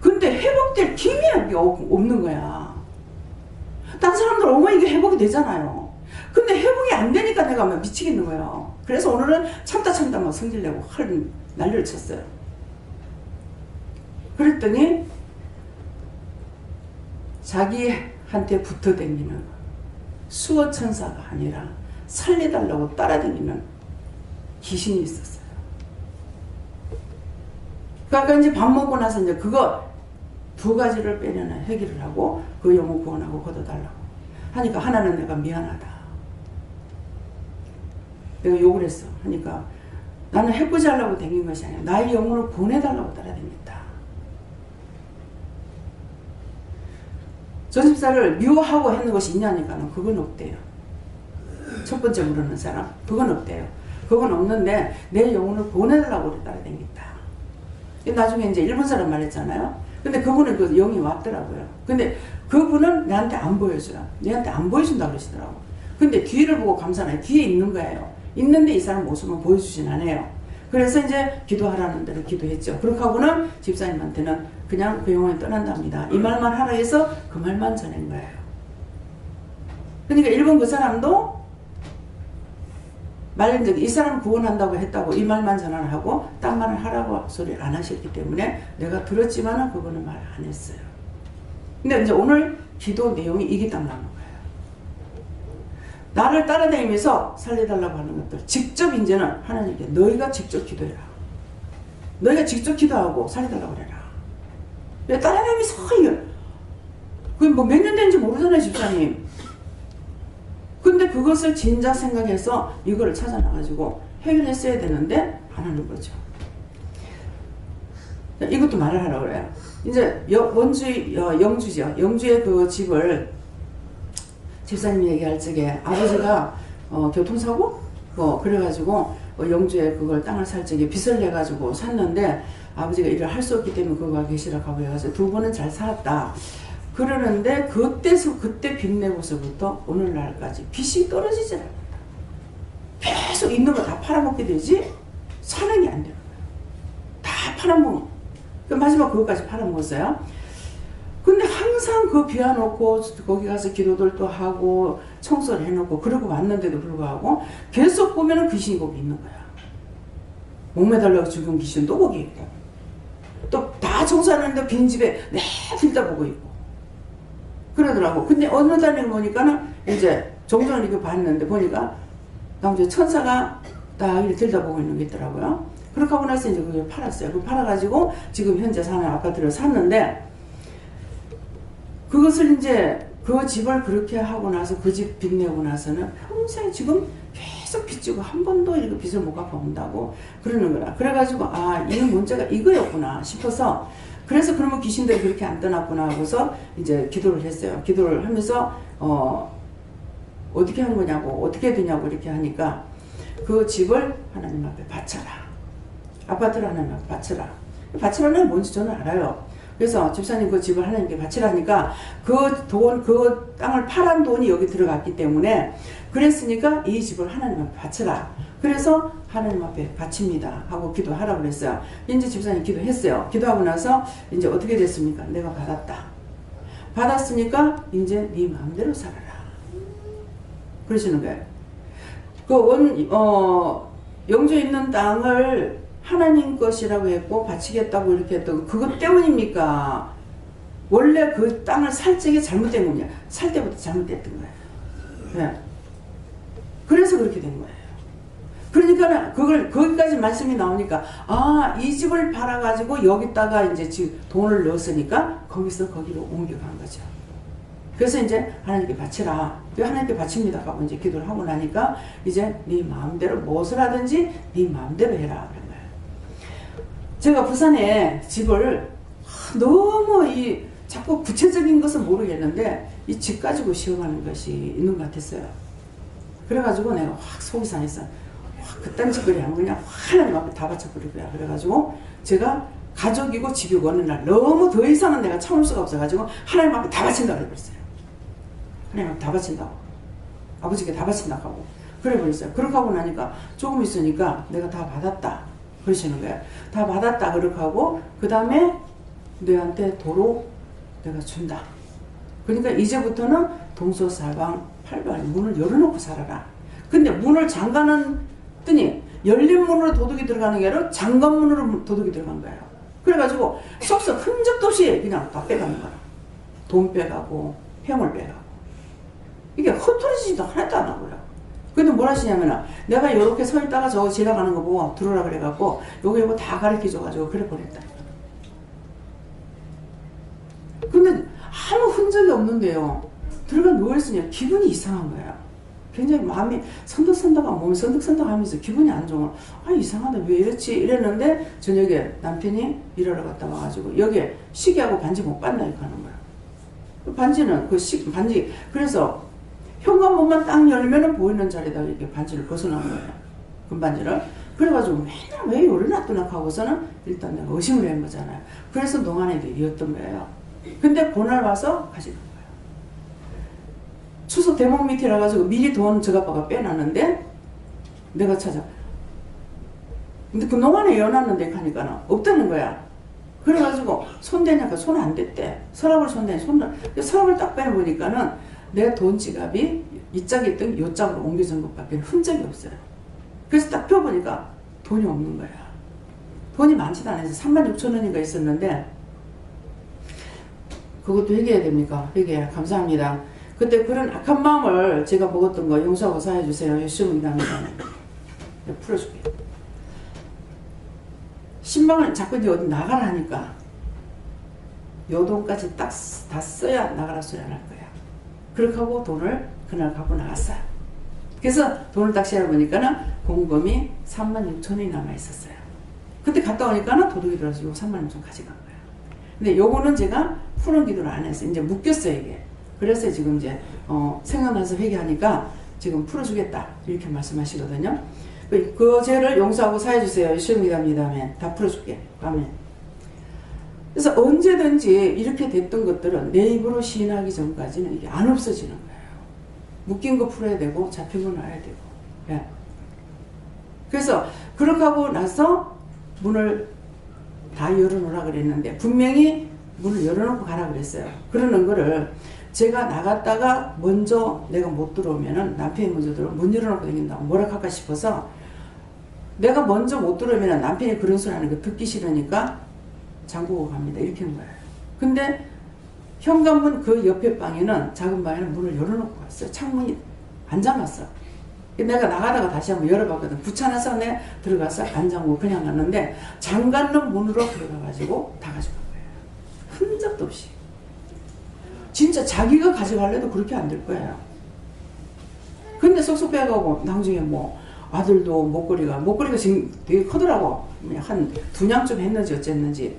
근데 회복될 기미가 없는 거야. 딴 사람들 오면 이게 회복이 되잖아요. 근데 회복이 안 되니까 내가 막 미치겠는 거예요. 그래서 오늘은 참다 막 성질내고 난리를 쳤어요. 그랬더니 자기한테 붙어다니는 수호천사가 아니라 살려달라고 따라다니는 귀신이 있었어요. 그러니까 이제 밥 먹고 나서 이제 그거 2가지를 빼내는 해결을 하고 그 영혼 구원하고 걷어달라고 하니까 하나는 내가 미안하다. 내가 욕을 했어. 하니까 나는 해코지 하려고 댕긴 것이 아니라 나의 영혼을 보내달라고 따라다녔다. 전집사를 미워하고 했는 것이 있냐니까는 그건 없대요. 첫 번째 물었는 사람 그건 없대요. 그건 없는데 내 영혼을 보내달라고 따라다녔다. 나중에 이제 일본 사람 말했잖아요. 근데 그분은 그 영이 왔더라고요. 근데 그분은 내한테 안 보여줘요. 내한테 안 보여준다고 그러시더라고. 근데 뒤를 보고 감사나요. 뒤에 있는 거예요. 있는데 이 사람 모습은 보여주진 않아요. 그래서 이제 기도하라는 대로 기도했죠. 그렇게 하고는 집사님한테는 그냥 그 영혼이 떠난답니다. 이 말만 하라 해서 그 말만 전한 거예요. 그러니까 일본 그 사람도 이 사람 구원한다고 했다고 이 말만 전하고 딴 말을 하라고 소리를 안 하셨기 때문에 내가 들었지만은 그거는 말 안 했어요. 근데 이제 오늘 기도 내용이 이게 딱 나오는 거예요. 나를 따라다니면서 살려달라고 하는 것들 직접 이제는 하나님께 너희가 직접 기도해라. 너희가 직접 기도하고 살려달라고 그래라. 왜 따라다니면서 그게 뭐 몇 년 된지 모르잖아요, 집사님. 근데 그것을 진작 생각해서 이거를 찾아놔가지고 해결했어야 되는데 안 하는 거죠. 이것도 말을 하라고 그래요. 이제 영주죠. 영주의 그 집을 집사님이 얘기할 적에 아버지가 교통사고? 그래가지고 영주에 그걸 땅을 살 적에 빚을 내가지고 샀는데 아버지가 일을 할 수 없기 때문에 그거 계시라고 하고 해가지고 2번은 잘 살았다. 그러는데 그때 빚 내고서부터 오늘날까지 빚이 떨어지질 않는다. 계속 있는 거 다 팔아먹게 되지 사는 게 안 되는 거야. 다 팔아먹어. 마지막 그것까지 팔아먹었어요. 근데 항상 그 비워놓고 거기 가서 기도들도 하고 청소를 해놓고 그러고 왔는데도 불구하고 계속 보면은 귀신이 거기 있는 거야. 목매달라고 죽은 귀신도 거기 있고 또 다 청소하는데 빈집에 내 들다보고 있고 그러더라고. 근데 어느 날에 보니까는 이제 종종 이렇게 봤는데 보니까 나중에 천사가 딱 이렇게 들다보고 있는 게 있더라고요. 그렇게 하고 나서 이제 그걸 팔았어요. 그걸 팔아가지고 지금 현재 사는 아파트를 샀는데 그것을 이제 그 집을 그렇게 하고 나서 그 집 빚 내고 나서는 평생 지금 계속 빚지고 한 번도 이렇게 빚을 못 갚아온다고 그러는 거라. 그래가지고 이 문제가 이거였구나 싶어서 그래서 그러면 귀신들이 그렇게 안 떠났구나 하고서 이제 기도를 했어요. 기도를 하면서 어떻게 한 거냐고 어떻게 되냐고 이렇게 하니까 그 집을 하나님 앞에 바쳐라. 아파트를 하나님 앞에 바쳐라. 바치라는 뭔지 저는 알아요. 그래서 집사님 그 집을 하나님께 바치라니까 그 땅을 팔은 돈이 여기 들어갔기 때문에 그랬으니까 이 집을 하나님 앞에 바쳐라. 그래서 하나님 앞에 바칩니다 하고 기도하라고 그랬어요. 이제 집사님 기도했어요. 기도하고 나서 이제 어떻게 됐습니까? 내가 받았다. 받았으니까 이제 네 마음대로 살아라. 그러시는 거예요. 영주에 있는 땅을 하나님 것이라고 했고 바치겠다고 이렇게 했던 그것 때문입니까? 원래 그 땅을 살 적에 잘못된 겁니다. 살 때부터 잘못됐던 거예요. 네. 그래서 그렇게 된 거예요. 그러니까 거기까지 말씀이 나오니까 이 집을 팔아가지고 여기다가 이제 돈을 넣었으니까 거기서 거기로 옮겨간 거죠. 그래서 이제 하나님께 바치라. 하나님께 바칩니다 하고 이제 기도를 하고 나니까 이제 네 마음대로 무엇을 하든지 네 마음대로 해라 그런 거예요. 제가 부산에 집을 너무 자꾸 구체적인 것은 모르겠는데 이 집 가지고 시험하는 것이 있는 것 같았어요. 그래가지고 내가 확 속이 상했어. 그딴 짓거리 하면 그냥 하나님 앞에 다 바쳐버릴 거야. 그래가지고 제가 가족이고 집이고 어느 날 너무 더 이상은 내가 참을 수가 없어가지고 하나님 앞에 다 바친다고 그랬어요. 하나님 앞에 다 바친다고. 아버지께 다 바친다고 하고 그래 버렸어요. 그렇게 하고 나니까 조금 있으니까 내가 다 받았다 그러시는 거예요. 다 받았다 그렇게 하고 그 다음에 너한테 도로 내가 준다. 그러니까 이제부터는 동서사방팔방 문을 열어놓고 살아라. 근데 문을 잠가놨더니 열린 문으로 도둑이 들어가는 게 아니라 잠간 문으로 도둑이 들어간 거예요. 그래가지고 쏙쏙 흔적도 없이 그냥 다 빼가는 거야. 돈 빼가고 폐물 빼가고 이게 흩어지지도 하나도 안 하고요. 근데 뭘 하시냐면은 내가 이렇게 서 있다가 저 지나가는 거 보고 들어오라 그래갖고 요거 다 가르쳐줘가지고 그래 버렸다. 근데 아무 흔적이 없는데요. 들어가 누워있으니 기분이 이상한 거예요. 굉장히 마음이 선덕선덕한 몸이 선덕선덕하면서 기분이 안 좋은 아 이상하다 왜 이렇지 이랬는데 저녁에 남편이 일하러 갔다 와가지고 여기에 시계하고 반지 못 봤나 이렇게 하는 거예요. 반지는 반지 그래서 현관문만 딱 열면은 보이는 자리에다 이렇게 반지를 벗어놓은 거예요. 금반지를. 그래가지고 맨날 왜 요리 놔두나 하고서는 일단 내가 의심을 한 거잖아요. 그래서 농안에 이었던 거예요. 근데 그날 와서 가져간 거예요. 추석 대목 밑이라 가지고 미리 돈 저 아빠가 빼놨는데 내가 찾아. 근데 그 농안에 이어놨는데 하니까 없다는 거야. 그래가지고 손대니까 손 안 댔대. 서랍을 손대니 서랍을 딱 빼보니까는 내 돈 지갑이 이 짝이 있던 요 짝으로 옮겨진 것밖에 흔적이 없어요. 그래서 딱 펴보니까 돈이 없는 거야. 돈이 많지도 않아서 36,000원인가 있었는데 그것도 회개해야 됩니까? 회개 감사합니다. 그때 그런 악한 마음을 제가 먹었던 거 용서하고 사해주세요. 열심히 합니다. 풀어줄게. 신방을 자꾸 이제 어디 나가라 하니까 요 돈까지 딱 다 써야 나가라 소리 안 할 거야. 그렇게 하고 돈을 그날 갖고 나갔어요. 그래서 돈을 딱 세어보니까는 공금이 36,000원이 남아있었어요. 그때 갔다 오니까는 도둑이 들어서 요 36,000원 가져간 거예요. 근데 요거는 제가 푸는 기도를 안 했어요. 이제 묶였어요, 이게. 그래서 지금 이제, 생각나서 회개하니까 지금 풀어주겠다. 이렇게 말씀하시거든요. 그 죄를 용서하고 사해주세요. 예수님이랍니다. 다 풀어줄게. 아멘. 그래서 언제든지 이렇게 됐던 것들은 내 입으로 시인하기 전까지는 이게 안 없어지는 거예요. 묶인 거 풀어야 되고, 잡힌 거 놔야 되고. 예. 그래서, 그렇게 하고 나서 문을 다 열어놓으라 그랬는데, 분명히 문을 열어놓고 가라 그랬어요. 그러는 거를 제가 나갔다가 먼저 내가 못 들어오면은 남편이 먼저 들어오면 문 열어놓고 다닌다고 뭐라 할까 싶어서 내가 먼저 못 들어오면 남편이 그런 소리 하는 거 듣기 싫으니까 잠그고 갑니다. 이렇게 한 거예요. 근데 현관문 그 옆에 방에는 작은 방에는 문을 열어놓고 갔어요. 창문이 안 잠갔어. 내가 나가다가 다시 한번 열어봤거든. 귀찮아서 내 들어가서 안 잠그고 그냥 갔는데 잠가는 문으로 들어가가지고 다 가져간 거예요. 흔적도 없이. 진짜 자기가 가져갈래도 그렇게 안 될 거예요. 근데 쏙쏙 빼가고 나중에 뭐 아들도 목걸이가 지금 되게 크더라고. 한 2냥쯤 했는지 어쨌는지.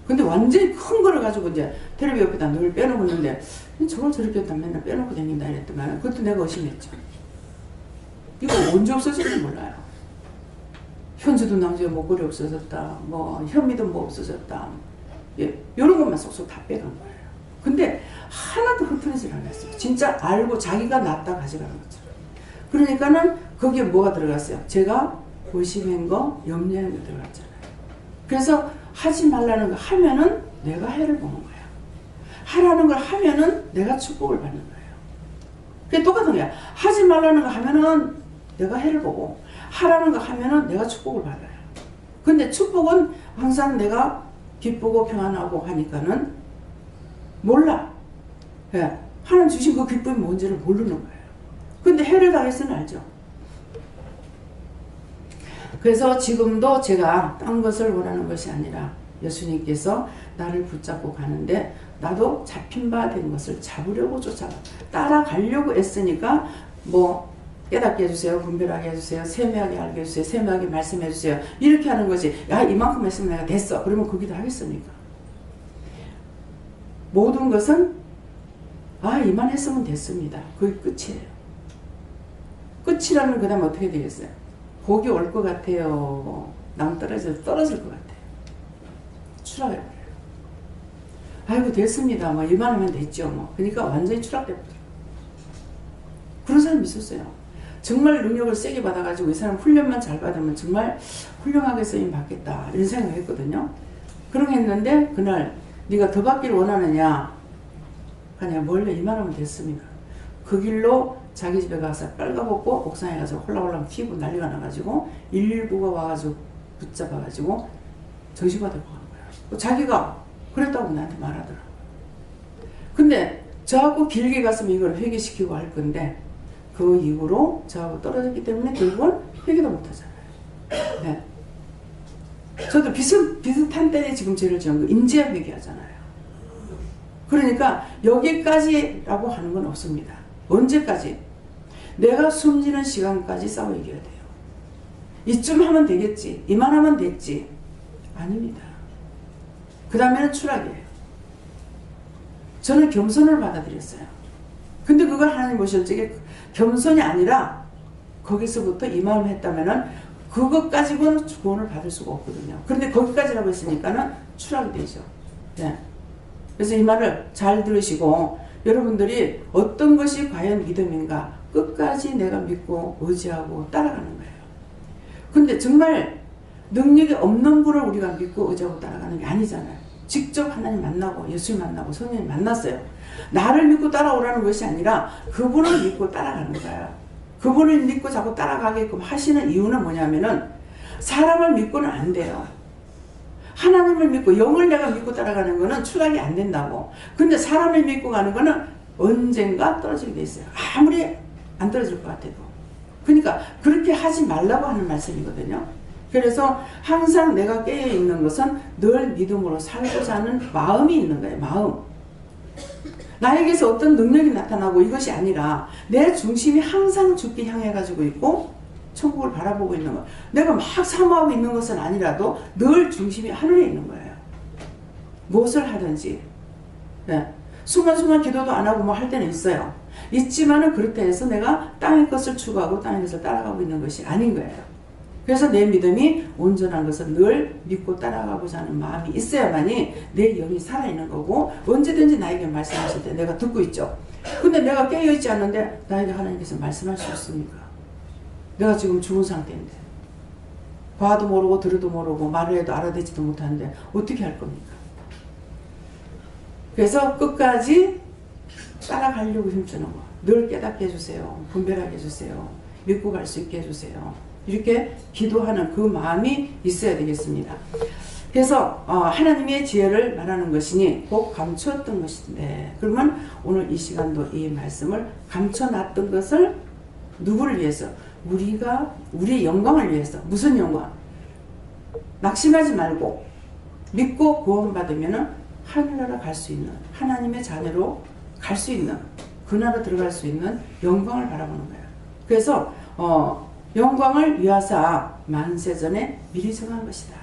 근데 완전히 큰 거를 가지고 이제 텔레비 옆에다 늘 빼놓고 있는데 저걸 저렇게 다 맨날 빼놓고 다닌다 이랬더만 그것도 내가 의심했죠. 이거 언제 없어질지 몰라요. 현주도 나중에 목걸이 없어졌다. 뭐 현미도 뭐 없어졌다. 예, 이런 것만 쏙쏙 다 빼간 거예요. 근데 하나도 흩어지질 않았어요. 진짜 알고 자기가 놨다 가져가는 것처럼. 그러니까는 거기에 뭐가 들어갔어요? 제가 의심한 거, 염려한 거 들어갔잖아요. 그래서 하지 말라는 거 하면은 내가 해를 보는 거예요. 하라는 걸 하면은 내가 축복을 받는 거예요. 그게 똑같은 거야. 하지 말라는 거 하면은 내가 해를 보고 하라는 거 하면은 내가 축복을 받아요. 근데 축복은 항상 내가 기쁘고 평안하고 하니까는 몰라. 예. 하나님 주신 그 기쁨이 뭔지를 모르는 거예요. 근데 해를 당했으면 알죠. 그래서 지금도 제가 딴 것을 원하는 것이 아니라 예수님께서 나를 붙잡고 가는데 나도 잡힌 바 된 것을 잡으려고 쫓아가. 따라가려고 애쓰니까 뭐 깨닫게 해주세요. 분별하게 해주세요. 세미하게 알게 해주세요. 세미하게 말씀해 주세요. 이렇게 하는 거지. 야, 이만큼 했으면 내가 됐어. 그러면 그 기도 하겠습니까? 모든 것은 이만 했으면 됐습니다. 그게 끝이에요. 끝이라면 그 다음 어떻게 되겠어요? 복이 올 것 같아요. 남 떨어질 것 같아요. 추락해버려요. 아이고 됐습니다. 뭐 이만하면 됐죠. 뭐. 그러니까 완전히 추락돼버려요. 그런 사람이 있었어요. 정말 능력을 세게 받아가지고 이 사람 훈련만 잘 받으면 정말 훌륭하게 쓰임 받겠다 이런 생각을 했거든요. 그런 게 했는데 그날 네가 더 받기를 원하느냐 그냥 원래 이만하면 됐습니다. 그 길로 자기 집에 가서 빨가벗고 옥상에 가서 홀라홀라 튀고 난리가 나가지고 119가 와가지고 붙잡아가지고 정신과 데리고 간 거예요. 자기가 그랬다고 나한테 말하더라고요. 근데 저하고 길게 갔으면 이걸 회개시키고 할 건데 그 이후로 저하고 떨어졌기 때문에 결국은 회개도 못하잖아요. 네. 저도 비슷한 때에 지금 죄를 지은 거 인지하 회개하잖아요. 그러니까 여기까지라고 하는 건 없습니다. 언제까지? 내가 숨지는 시간까지 싸워 이겨야 돼요. 이쯤 하면 되겠지. 이만하면 됐지. 아닙니다. 그 다음에는 추락이에요. 저는 겸손을 받아들였어요. 근데 그걸 하나님 보실 적에 겸손이 아니라 거기서부터 이 마음 했다면은 그것 가지고는 구원을 받을 수가 없거든요. 그런데 거기까지라고 했으니까는 추락이 되죠. 네. 그래서 이 말을 잘 들으시고 여러분들이 어떤 것이 과연 믿음인가 끝까지 내가 믿고 의지하고 따라가는 거예요. 근데 정말 능력이 없는 분을 우리가 믿고 의지하고 따라가는 게 아니잖아요. 직접 하나님 만나고 예수 만나고 성령님 만났어요. 나를 믿고 따라오라는 것이 아니라 그분을 믿고 따라가는 거예요. 그분을 믿고 자꾸 따라가게끔 하시는 이유는 뭐냐면은 사람을 믿고는 안 돼요. 하나님을 믿고 영을 내가 믿고 따라가는 거는 추락이 안 된다고. 근데 사람을 믿고 가는 거는 언젠가 떨어지게 돼 있어요. 아무리 안 떨어질 것 같아도. 그러니까 그렇게 하지 말라고 하는 말씀이거든요. 그래서 항상 내가 깨어있는 것은 늘 믿음으로 살고자 하는 마음이 있는 거예요. 마음. 나에게서 어떤 능력이 나타나고 이것이 아니라 내 중심이 항상 주께 향해 가지고 있고 천국을 바라보고 있는 것. 내가 막 사모하고 있는 것은 아니라도 늘 중심이 하늘에 있는 거예요. 무엇을 하든지. 네. 순간순간 기도도 안 하고 뭐 할 때는 있어요. 있지만은 그렇다 해서 내가 땅의 것을 추구하고 땅의 것을 따라가고 있는 것이 아닌 거예요. 그래서 내 믿음이 온전한 것은 늘 믿고 따라가고자 하는 마음이 있어야만이 내 영이 살아있는 거고 언제든지 나에게 말씀하실 때 내가 듣고 있죠. 근데 내가 깨어있지 않는데 나에게 하나님께서 말씀할 수 있습니까? 내가 지금 죽은 상태인데 봐도 모르고 들어도 모르고 말을 해도 알아듣지도 못하는데 어떻게 할 겁니까? 그래서 끝까지 따라가려고 힘주는 거. 늘 깨닫게 해주세요. 분별하게 해주세요. 믿고 갈 수 있게 해주세요. 이렇게 기도하는 그 마음이 있어야 되겠습니다. 그래서 하나님의 지혜를 말하는 것이니 꼭 감추었던 것인데 그러면 오늘 이 시간도 이 말씀을 감춰놨던 것을 누구를 위해서? 우리의 영광을 위해서. 무슨 영광? 낙심하지 말고 믿고 구원받으면 하늘나라 갈 수 있는 하나님의 자녀로 갈 수 있는 그 나라 들어갈 수 있는 영광을 바라보는 거예요. 그래서 영광을 위하사 만세전에 미리 정한 것이다.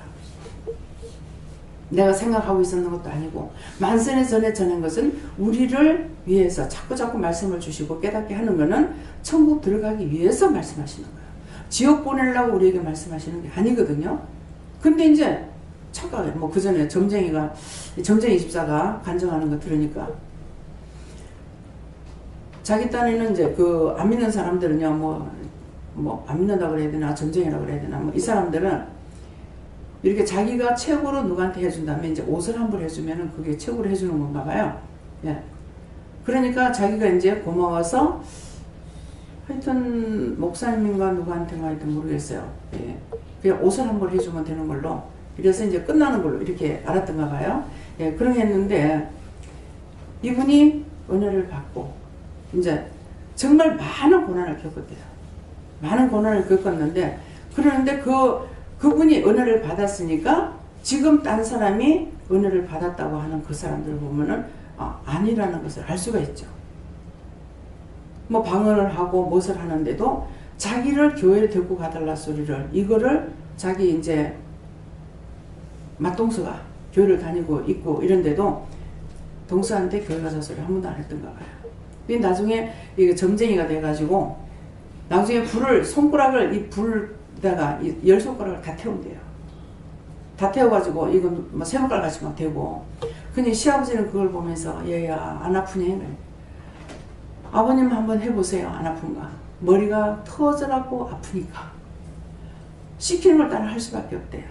내가 생각하고 있었는 것도 아니고 만세 전에 전한 것은 우리를 위해서 자꾸 말씀을 주시고 깨닫게 하는 것은 천국 들어가기 위해서 말씀하시는 거예요. 지옥 보내려고 우리에게 말씀하시는 게 아니거든요. 근데 이제 착각해. 뭐 그 전에 점쟁이 집사가 간증하는 거 들으니까 자기 딴에는 이제 그 안 믿는 사람들은요 뭐 안 믿는다고 그래야 되나 점쟁이라고 그래야 되나 뭐 이 사람들은 이렇게 자기가 최고로 누구한테 해준다면 이제 옷을 한 벌 해주면은 그게 최고로 해주는 건가 봐요. 예. 그러니까 자기가 이제 고마워서 하여튼 목사님인가 누구한테가 하여튼 모르겠어요. 예. 그냥 옷을 한 벌 해주면 되는 걸로 이래서 이제 끝나는 걸로 이렇게 알았던가 봐요. 예. 그런 게 했는데 이분이 은혜를 받고 이제 정말 많은 고난을 겪었대요. 많은 고난을 겪었는데 그러는데 그분이 은혜를 받았으니까 지금 딴 사람이 은혜를 받았다고 하는 그 사람들 보면은 아니라는 것을 알 수가 있죠. 뭐 방언을 하고 무엇을 하는데도 자기를 교회에 데리고 가달라 소리를, 이거를 자기 이제 맏동서가 교회를 다니고 있고 이런데도 동서한테 교회 가자 소리 한 번도 안 했던가 봐요. 나중에 이게 점쟁이가 돼가지고 나중에 불을, 손가락을 이 불에다가 열 손가락을 다 태운대요. 다 태워가지고 이건 뭐 쇠목갈 같이 막 대고. 근데 시아버지는 그걸 보면서 얘야 안 아프니? 아버님 한번 해보세요. 안 아픈가? 머리가 터져라고 아프니까. 시키는 걸 따라 할 수밖에 없대요.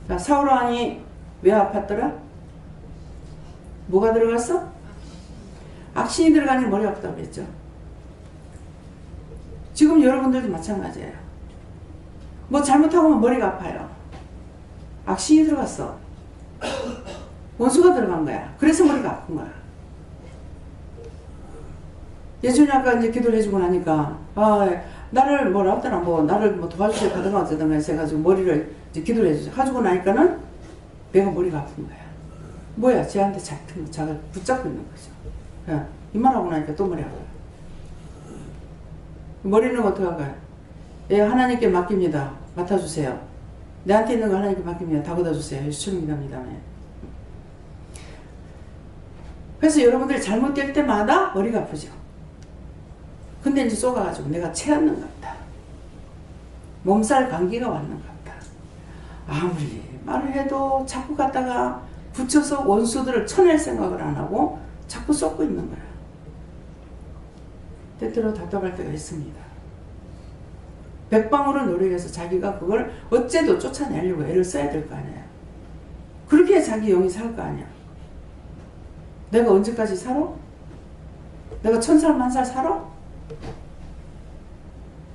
자, 사울왕이 왜 아팠더라? 뭐가 들어갔어? 악신이 들어가니 머리 아프다고 했죠. 지금 여러분들도 마찬가지예요. 뭐 잘못하고 머리가 아파요. 악신이 들어갔어. 원수가 들어간 거야. 그래서 머리가 아픈 거야. 예전에 아까 이제 기도를 해주고 나니까, 나를 뭐라 하더라, 나를 도와주세요 하든가 어쩌든가 해가지고 머리를 이제 기도를 해주세요. 해주고 나니까는 내가 머리가 아픈 거야. 뭐야, 쟤한테 잡힌 거, 자가 붙잡고 있는 거죠. 야, 이 말하고 나니까 또 머리 아파요. 머리는 어떻게 할까요? 예, 하나님께 맡깁니다. 맡아주세요. 내한테 있는 거 하나님께 맡깁니다. 다 걷어주세요. 예수님입니다. 그래서 여러분들이 잘못될 때마다 머리가 아프죠. 근데 이제 쏘가가지고 내가 체했는 것 같다. 몸살 감기가 왔는 것 같다. 아무리 말을 해도 자꾸 갖다가 붙여서 원수들을 쳐낼 생각을 안 하고 자꾸 쏟고 있는 거야. 때때로 답답할 때가 있습니다. 백방으로 노력해서 자기가 그걸 어째도 쫓아내려고 애를 써야 될 거 아니야. 그렇게 자기 영이 살 거 아니야. 내가 언제까지 살아? 내가 1000살 만살 살아?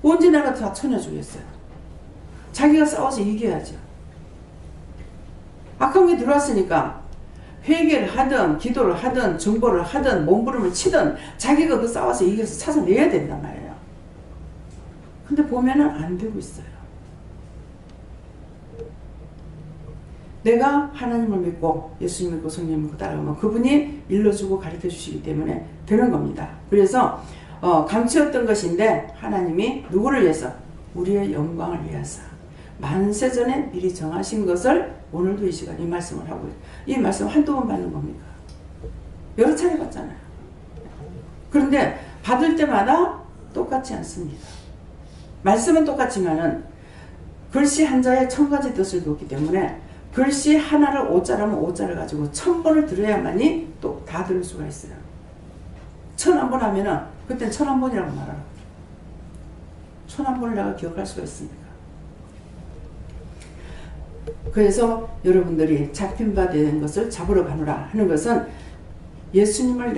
언제 내가 다 쳐내주겠어요? 자기가 싸워서 이겨야죠. 악한 게 들어왔으니까 회개를 하든 기도를 하든 정보를 하든 몸부림을 치든 자기가 그 싸워서 이겨서 찾아내야 된단 말이에요. 근데 보면은 안 되고 있어요. 내가 하나님을 믿고 예수님 믿고 성령 믿고 따라가면 그분이 일러주고 가르쳐 주시기 때문에 되는 겁니다. 그래서 감추었던 것인데 하나님이 누구를 위해서? 우리의 영광을 위해서 만세전에 미리 정하신 것을 오늘도 이 시간 이 말씀을 하고 이 말씀 한두 번 받는 겁니까? 여러 차례 받잖아요. 그런데 받을 때마다 똑같지 않습니다. 말씀은 똑같지만은 글씨 한자에 1000가지 뜻을 두었기 때문에 글씨 하나를 5자라면 5자를 가지고 1000번을 들어야만이 또 다 들을 수가 있어요. 1001번 하면은 그땐 1001번이라고 말하라. 1001번을 내가 기억할 수가 있습니까? 그래서 여러분들이 잡힌 바 된 것을 잡으러 가노라 하는 것은 예수님을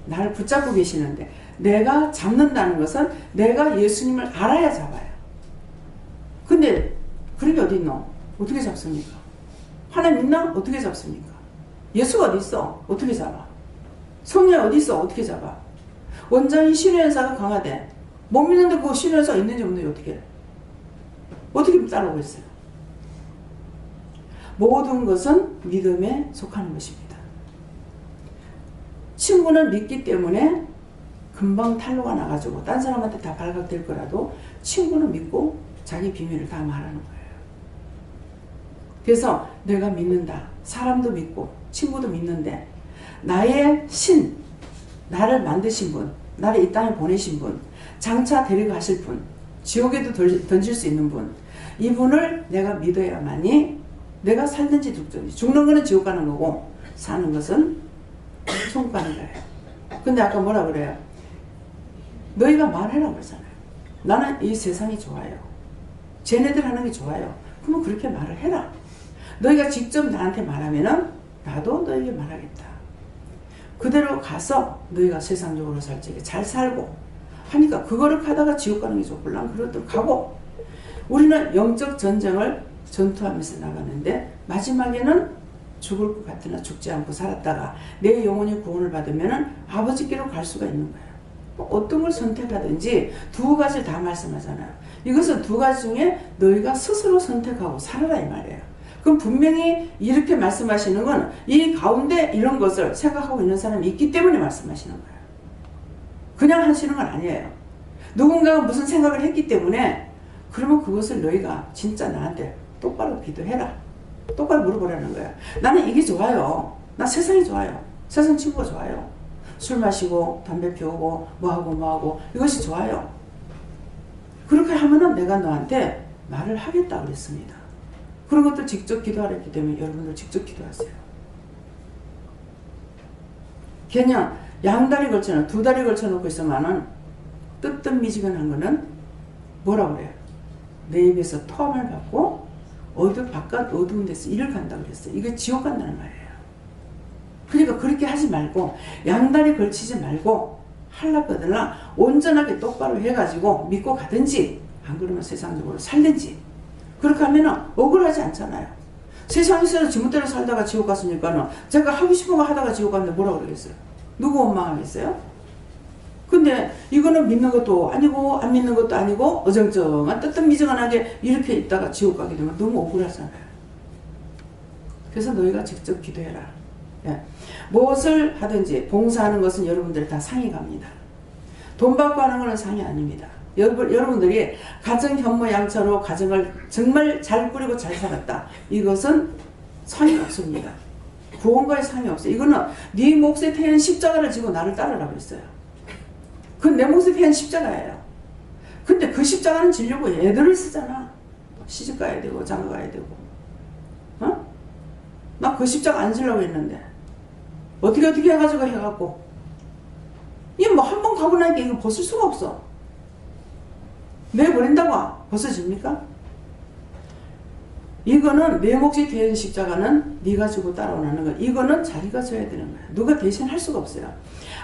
나를 붙잡고 계시는데 내가 잡는다는 것은 내가 예수님을 알아야 잡아요. 근데 그런 게 어디 있노? 어떻게 잡습니까? 하나님 있나? 어떻게 잡습니까? 예수가 어디 있어? 어떻게 잡아? 성령 어디 있어? 어떻게 잡아? 원장이 신뢰연사가 강하대. 못 믿는데 그 신뢰연사가 있는지 없는지 어떻게 해? 어떻게 따라오겠어요? 모든 것은 믿음에 속하는 것입니다. 친구는 믿기 때문에 금방 탄로가 나가지고 딴 사람한테 다 발각될 거라도 친구는 믿고 자기 비밀을 다 말하는 거예요. 그래서 내가 믿는다. 사람도 믿고 친구도 믿는데 나의 신, 나를 만드신 분, 나를 이 땅에 보내신 분, 장차 데리고 가실 분, 지옥에도 던질 수 있는 분, 이분을 내가 믿어야만이 내가 살든지 죽든지, 죽는 거는 지옥 가는 거고 사는 것은 천국 가는 거예요. 근데 아까 뭐라 그래요? 너희가 말해라 그러잖아요. 나는 이 세상이 좋아요. 쟤네들 하는 게 좋아요. 그러면 그렇게 말을 해라. 너희가 직접 나한테 말하면은 나도 너희에게 말하겠다. 그대로 가서 너희가 세상적으로 살 적에 잘 살고 하니까 그거를 하다가 지옥 가는 게 좋을랑 그러도록 가고 우리는 영적 전쟁을 전투하면서 나가는데 마지막에는 죽을 것 같으나 죽지 않고 살았다가 내 영혼이 구원을 받으면은 아버지께로 갈 수가 있는 거예요. 어떤 걸 선택하든지 두 가지를 다 말씀하잖아요. 이것은 두 가지 중에 너희가 스스로 선택하고 살아라 이 말이에요. 그럼 분명히 이렇게 말씀하시는 건 이 가운데 이런 것을 생각하고 있는 사람이 있기 때문에 말씀하시는 거예요. 그냥 하시는 건 아니에요. 누군가가 무슨 생각을 했기 때문에 그러면 그것을 너희가 진짜 나한테 똑바로 기도해라. 똑바로 물어보라는 거예요. 나는 이게 좋아요. 나 세상이 좋아요. 세상 친구가 좋아요. 술 마시고 담배 피우고 뭐하고 이것이 좋아요. 그렇게 하면은 내가 너한테 말을 하겠다 그랬습니다. 그런 것들 직접 기도하라 했기 때문에 여러분들 직접 기도하세요. 그냥 양다리 걸쳐놓고 두 다리 걸쳐놓고 있으면은 뜨뜻미지근한 거는 뭐라고 그래요? 내 입에서 토함을 받고 바깥 어두운 데서 일을 간다고 그랬어요. 이게 지옥 간다는 말이에요. 그러니까 그렇게 하지 말고 양다리 걸치지 말고 할라거들라 온전하게 똑바로 해가지고 믿고 가든지 안 그러면 세상적으로 살든지 그렇게 하면은 억울하지 않잖아요. 세상에서 지멋대로 살다가 지옥 갔으니까는 제가 하고 싶은 거 하다가 지옥 갔는데 뭐라 그러겠어요? 누구 원망하겠어요? 근데 이거는 믿는 것도 아니고 안 믿는 것도 아니고 어정쩡한 뜨뜻미지근하게 이렇게 있다가 지옥 가게 되면 너무 억울하잖아요. 그래서 너희가 직접 기도해라. 예. 무엇을 하든지 봉사하는 것은 여러분들이 다 상이 갑니다. 돈 받고 하는 것은 상이 아닙니다. 여러분들이 가정 현모양처로 가정을 정말 잘 꾸리고 잘 살았다. 이것은 상이 없습니다. 구원과의 상이 없어요. 이거는 네 몫에 태운 십자가를 지고 나를 따르라고 했어요. 그건 내 몫에 태운 십자가예요. 근데 그 십자가는 지려고 애들을 쓰잖아. 시집 가야 되고 장가 가야 되고. 어? 나 그 십자가 안 지려고 했는데 어떻게 해가지고 해갖고 이 뭐 한 번 가고 나니까 이거 벗을 수가 없어. 내버린다고 벗어집니까? 이거는 내 몫이 된 십자가는 네가 지고 따라오는 거. 이거는 자기가 져야 되는 거야. 누가 대신 할 수가 없어요.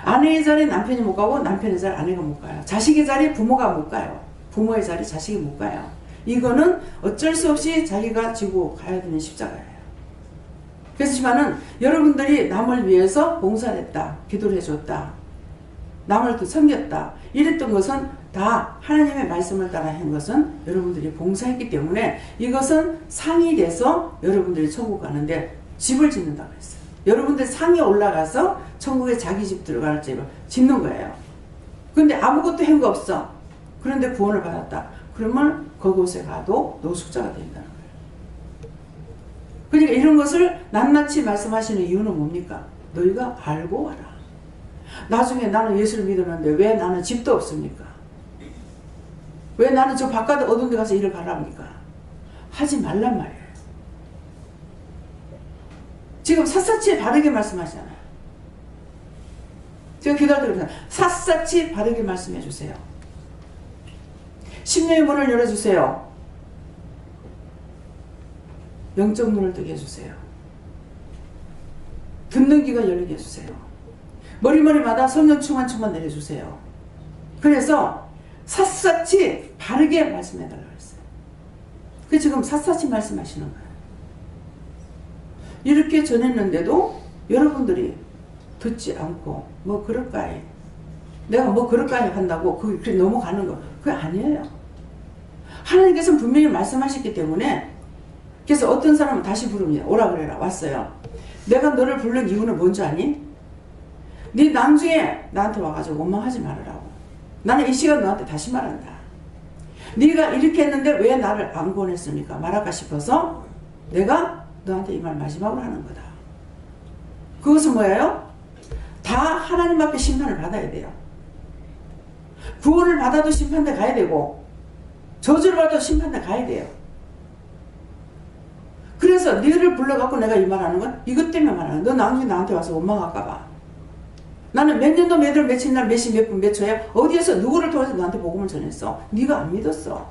아내의 자리에 남편이 못 가고 남편의 자리에 아내가 못 가요. 자식의 자리에 부모가 못 가요. 부모의 자리에 자식이 못 가요. 이거는 어쩔 수 없이 자기가 지고 가야 되는 십자가예요. 그렇지만은 여러분들이 남을 위해서 봉사를 했다. 기도를 해줬다. 남을 또 섬겼다. 이랬던 것은 다 하나님의 말씀을 따라 한 것은 여러분들이 봉사했기 때문에 이것은 상이 돼서 여러분들이 천국 가는데 집을 짓는다고 했어요. 여러분들 상에 올라가서 천국에 자기 집 들어갈 집을 짓는 거예요. 근데 아무것도 한 거 없어. 그런데 구원을 받았다. 그러면 그곳에 가도 노숙자가 된다는 거예요. 그러니까 이런 것을 낱낱이 말씀하시는 이유는 뭡니까? 너희가 알고 와라. 나중에 나는 예수를 믿었는데 왜 나는 집도 없습니까? 왜 나는 저 바깥 어두운 데 가서 일을 가랍니까? 하지 말란 말이에요. 지금 샅샅이 바르게 말씀하시잖아요. 제가 기도할 때 그러잖아요. 샅샅이 바르게 말씀해 주세요. 심령의 문을 열어주세요. 영적 눈을 뜨게 해주세요. 듣는 귀가 열리게 해주세요. 머리마다 성령 충만 내려주세요. 그래서 샅샅이 바르게 말씀해달라고 했어요. 그 지금 샅샅이 말씀하시는 거예요. 이렇게 전했는데도 여러분들이 듣지 않고 뭐 그럴까요? 내가 뭐 그럴까요? 한다고 그게 넘어가는 거 그게 아니에요. 하나님께서는 분명히 말씀하셨기 때문에 그래서 어떤 사람은 다시 부릅니다. 오라 그래라. 왔어요. 내가 너를 부른 이유는 뭔지 아니? 네 나중에 나한테 와가지고 원망하지 말으라고. 나는 이 시간 너한테 다시 말한다. 네가 이렇게 했는데 왜 나를 안 구원했습니까? 말할까 싶어서 내가 너한테 이 말 마지막으로 하는 거다. 그것은 뭐예요? 다 하나님 앞에 심판을 받아야 돼요. 구원을 받아도 심판대 가야 되고 저주를 받아도 심판대 가야 돼요. 그래서 너를 불러갖고 내가 이 말하는 건 이것 때문에 말하는 거야. 너 나중에 나한테 와서 원망할까 봐. 나는 몇 년도 몇 월 며칠 날 몇 시 몇 분 몇 초에 어디에서 누구를 통해서 너한테 복음을 전했어. 네가 안 믿었어.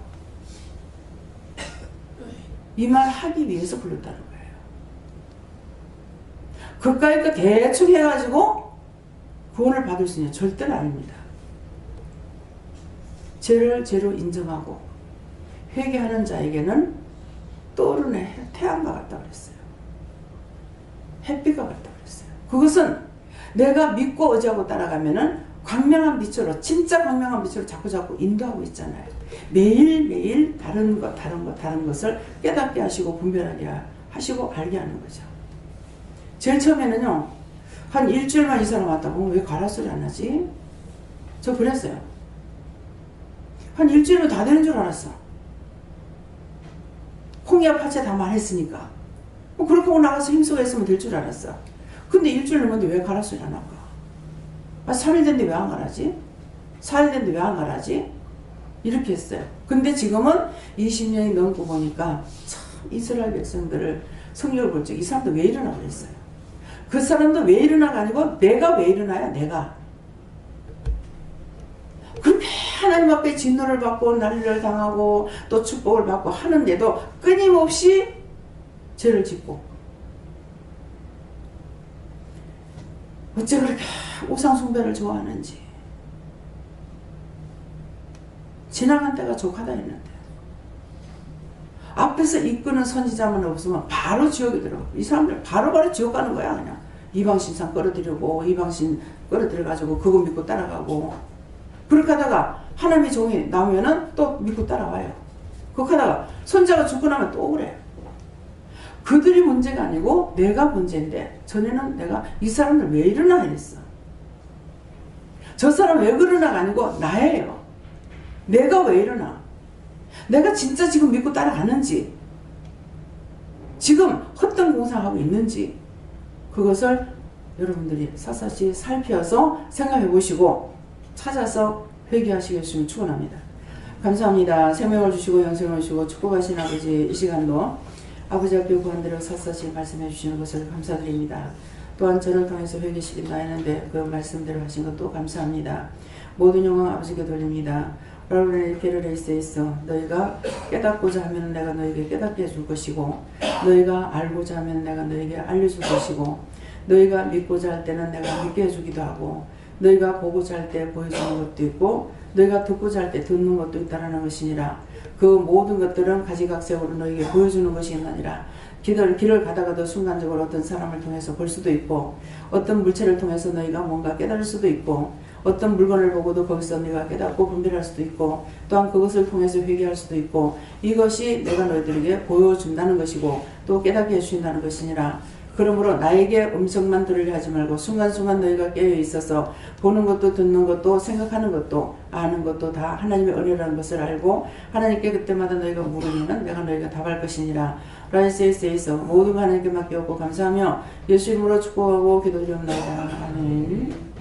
이 말 하기 위해서 불렀다는 거예요. 그까이 거 대충 해가지고 구원을 받을 수 있는 절대는 아닙니다. 죄를 죄로 인정하고 회개하는 자에게는 떠오르는 태양과 같다고 그랬어요. 햇빛과 같다고 그랬어요. 그것은 내가 믿고 의지하고 따라가면은 광명한 빛으로, 진짜 광명한 빛으로 자꾸 인도하고 있잖아요. 매일매일 다른 것을 깨닫게 하시고 분별하게 하시고 알게 하는 거죠. 제일 처음에는요, 한 일주일만 이 사람 왔다고 왜 가라 소리 안 하지? 저 그랬어요. 한 일주일은 다 되는 줄 알았어. 홍합 파채 다 말했으니까. 뭐 그렇게 하고 나가서 힘쓰고 했으면 될 줄 알았어. 근데 일주일 넘었는데 왜 가라 소리 안 할까? 3일 됐는데 왜 안 가라지? 4일 됐는데 왜 안 가라지? 이렇게 했어요. 근데 지금은 20년이 넘고 보니까 참 이스라엘 백성들을 성경을 볼 적 이 사람도 왜 일어나 그랬어요. 그 사람도 왜 일어나가 아니고 내가 왜 일어나야 내가. 그렇게 하나님 앞에 진노를 받고 난리를 당하고 또 축복을 받고 하는데도 끊임없이 죄를 짓고 어째 그렇게 우상숭배를 좋아하는지. 지나간 때가 족하다 했는데 앞에서 이끄는 선지자만 없으면 바로 지옥에 들어가. 이 사람들 바로바로 지옥 가는 거야. 그냥 이방신상 끌어들이고 이방신 끌어들여가지고 그거 믿고 따라가고 그렇게 하다가 하나님의 종이 나오면은 또 믿고 따라와요. 그렇게 하다가 선자가 죽고 나면 또 그래. 그들이 문제가 아니고 내가 문제인데 전에는 내가 이 사람들 왜 이러나 이랬어. 저 사람 왜 그러나가 아니고 나예요. 내가 왜 이러나. 내가 진짜 지금 믿고 따라가는지 지금 헛된 공상하고 있는지 그것을 여러분들이 샅샅이 살펴서 생각해 보시고 찾아서 회개하시겠으면 축원합니다. 감사합니다. 생명을 주시고 영생을 주시고 축복하신 아버지, 이 시간도 아버지 앞에 구한대로 샅샅이 말씀해 주시는 것을 감사드립니다. 또한 저를 통해서 회개시킨다 했는데 그 말씀대로 하신 것도 감사합니다. 모든 영광 아버지께 돌립니다. 여러분의 페르레이스에 있어 너희가 깨닫고자 하면 내가 너에게 깨닫게 해줄 것이고 너희가 알고자 하면 내가 너에게 알려줄 것이고 너희가 믿고자 할 때는 내가 믿게 해주기도 하고 너희가 보고자 할 때 보여주는 것도 있고 너희가 듣고자 할 때 듣는 것도 있다라는 것이니라. 그 모든 것들은 가지각색으로 너희에게 보여주는 것이니라. 길을 가다가도 순간적으로 어떤 사람을 통해서 볼 수도 있고 어떤 물체를 통해서 너희가 뭔가 깨달을 수도 있고 어떤 물건을 보고도 거기서 네가 깨닫고 분별할 수도 있고 또한 그것을 통해서 회개할 수도 있고 이것이 내가 너희들에게 보여준다는 것이고 또 깨닫게 해주신다는 것이니라. 그러므로 나에게 음성만 들으려 하지 말고 순간순간 너희가 깨어 있어서 보는 것도 듣는 것도 생각하는 것도 아는 것도 다 하나님의 은혜라는 것을 알고 하나님께 그때마다 너희가 물으면 내가 너희가 답할 것이니라. 라이스에서 모든 하나님께 맡겨오고 감사하며 예수 이름으로 축복하고 기도드리옵나이다. 아멘.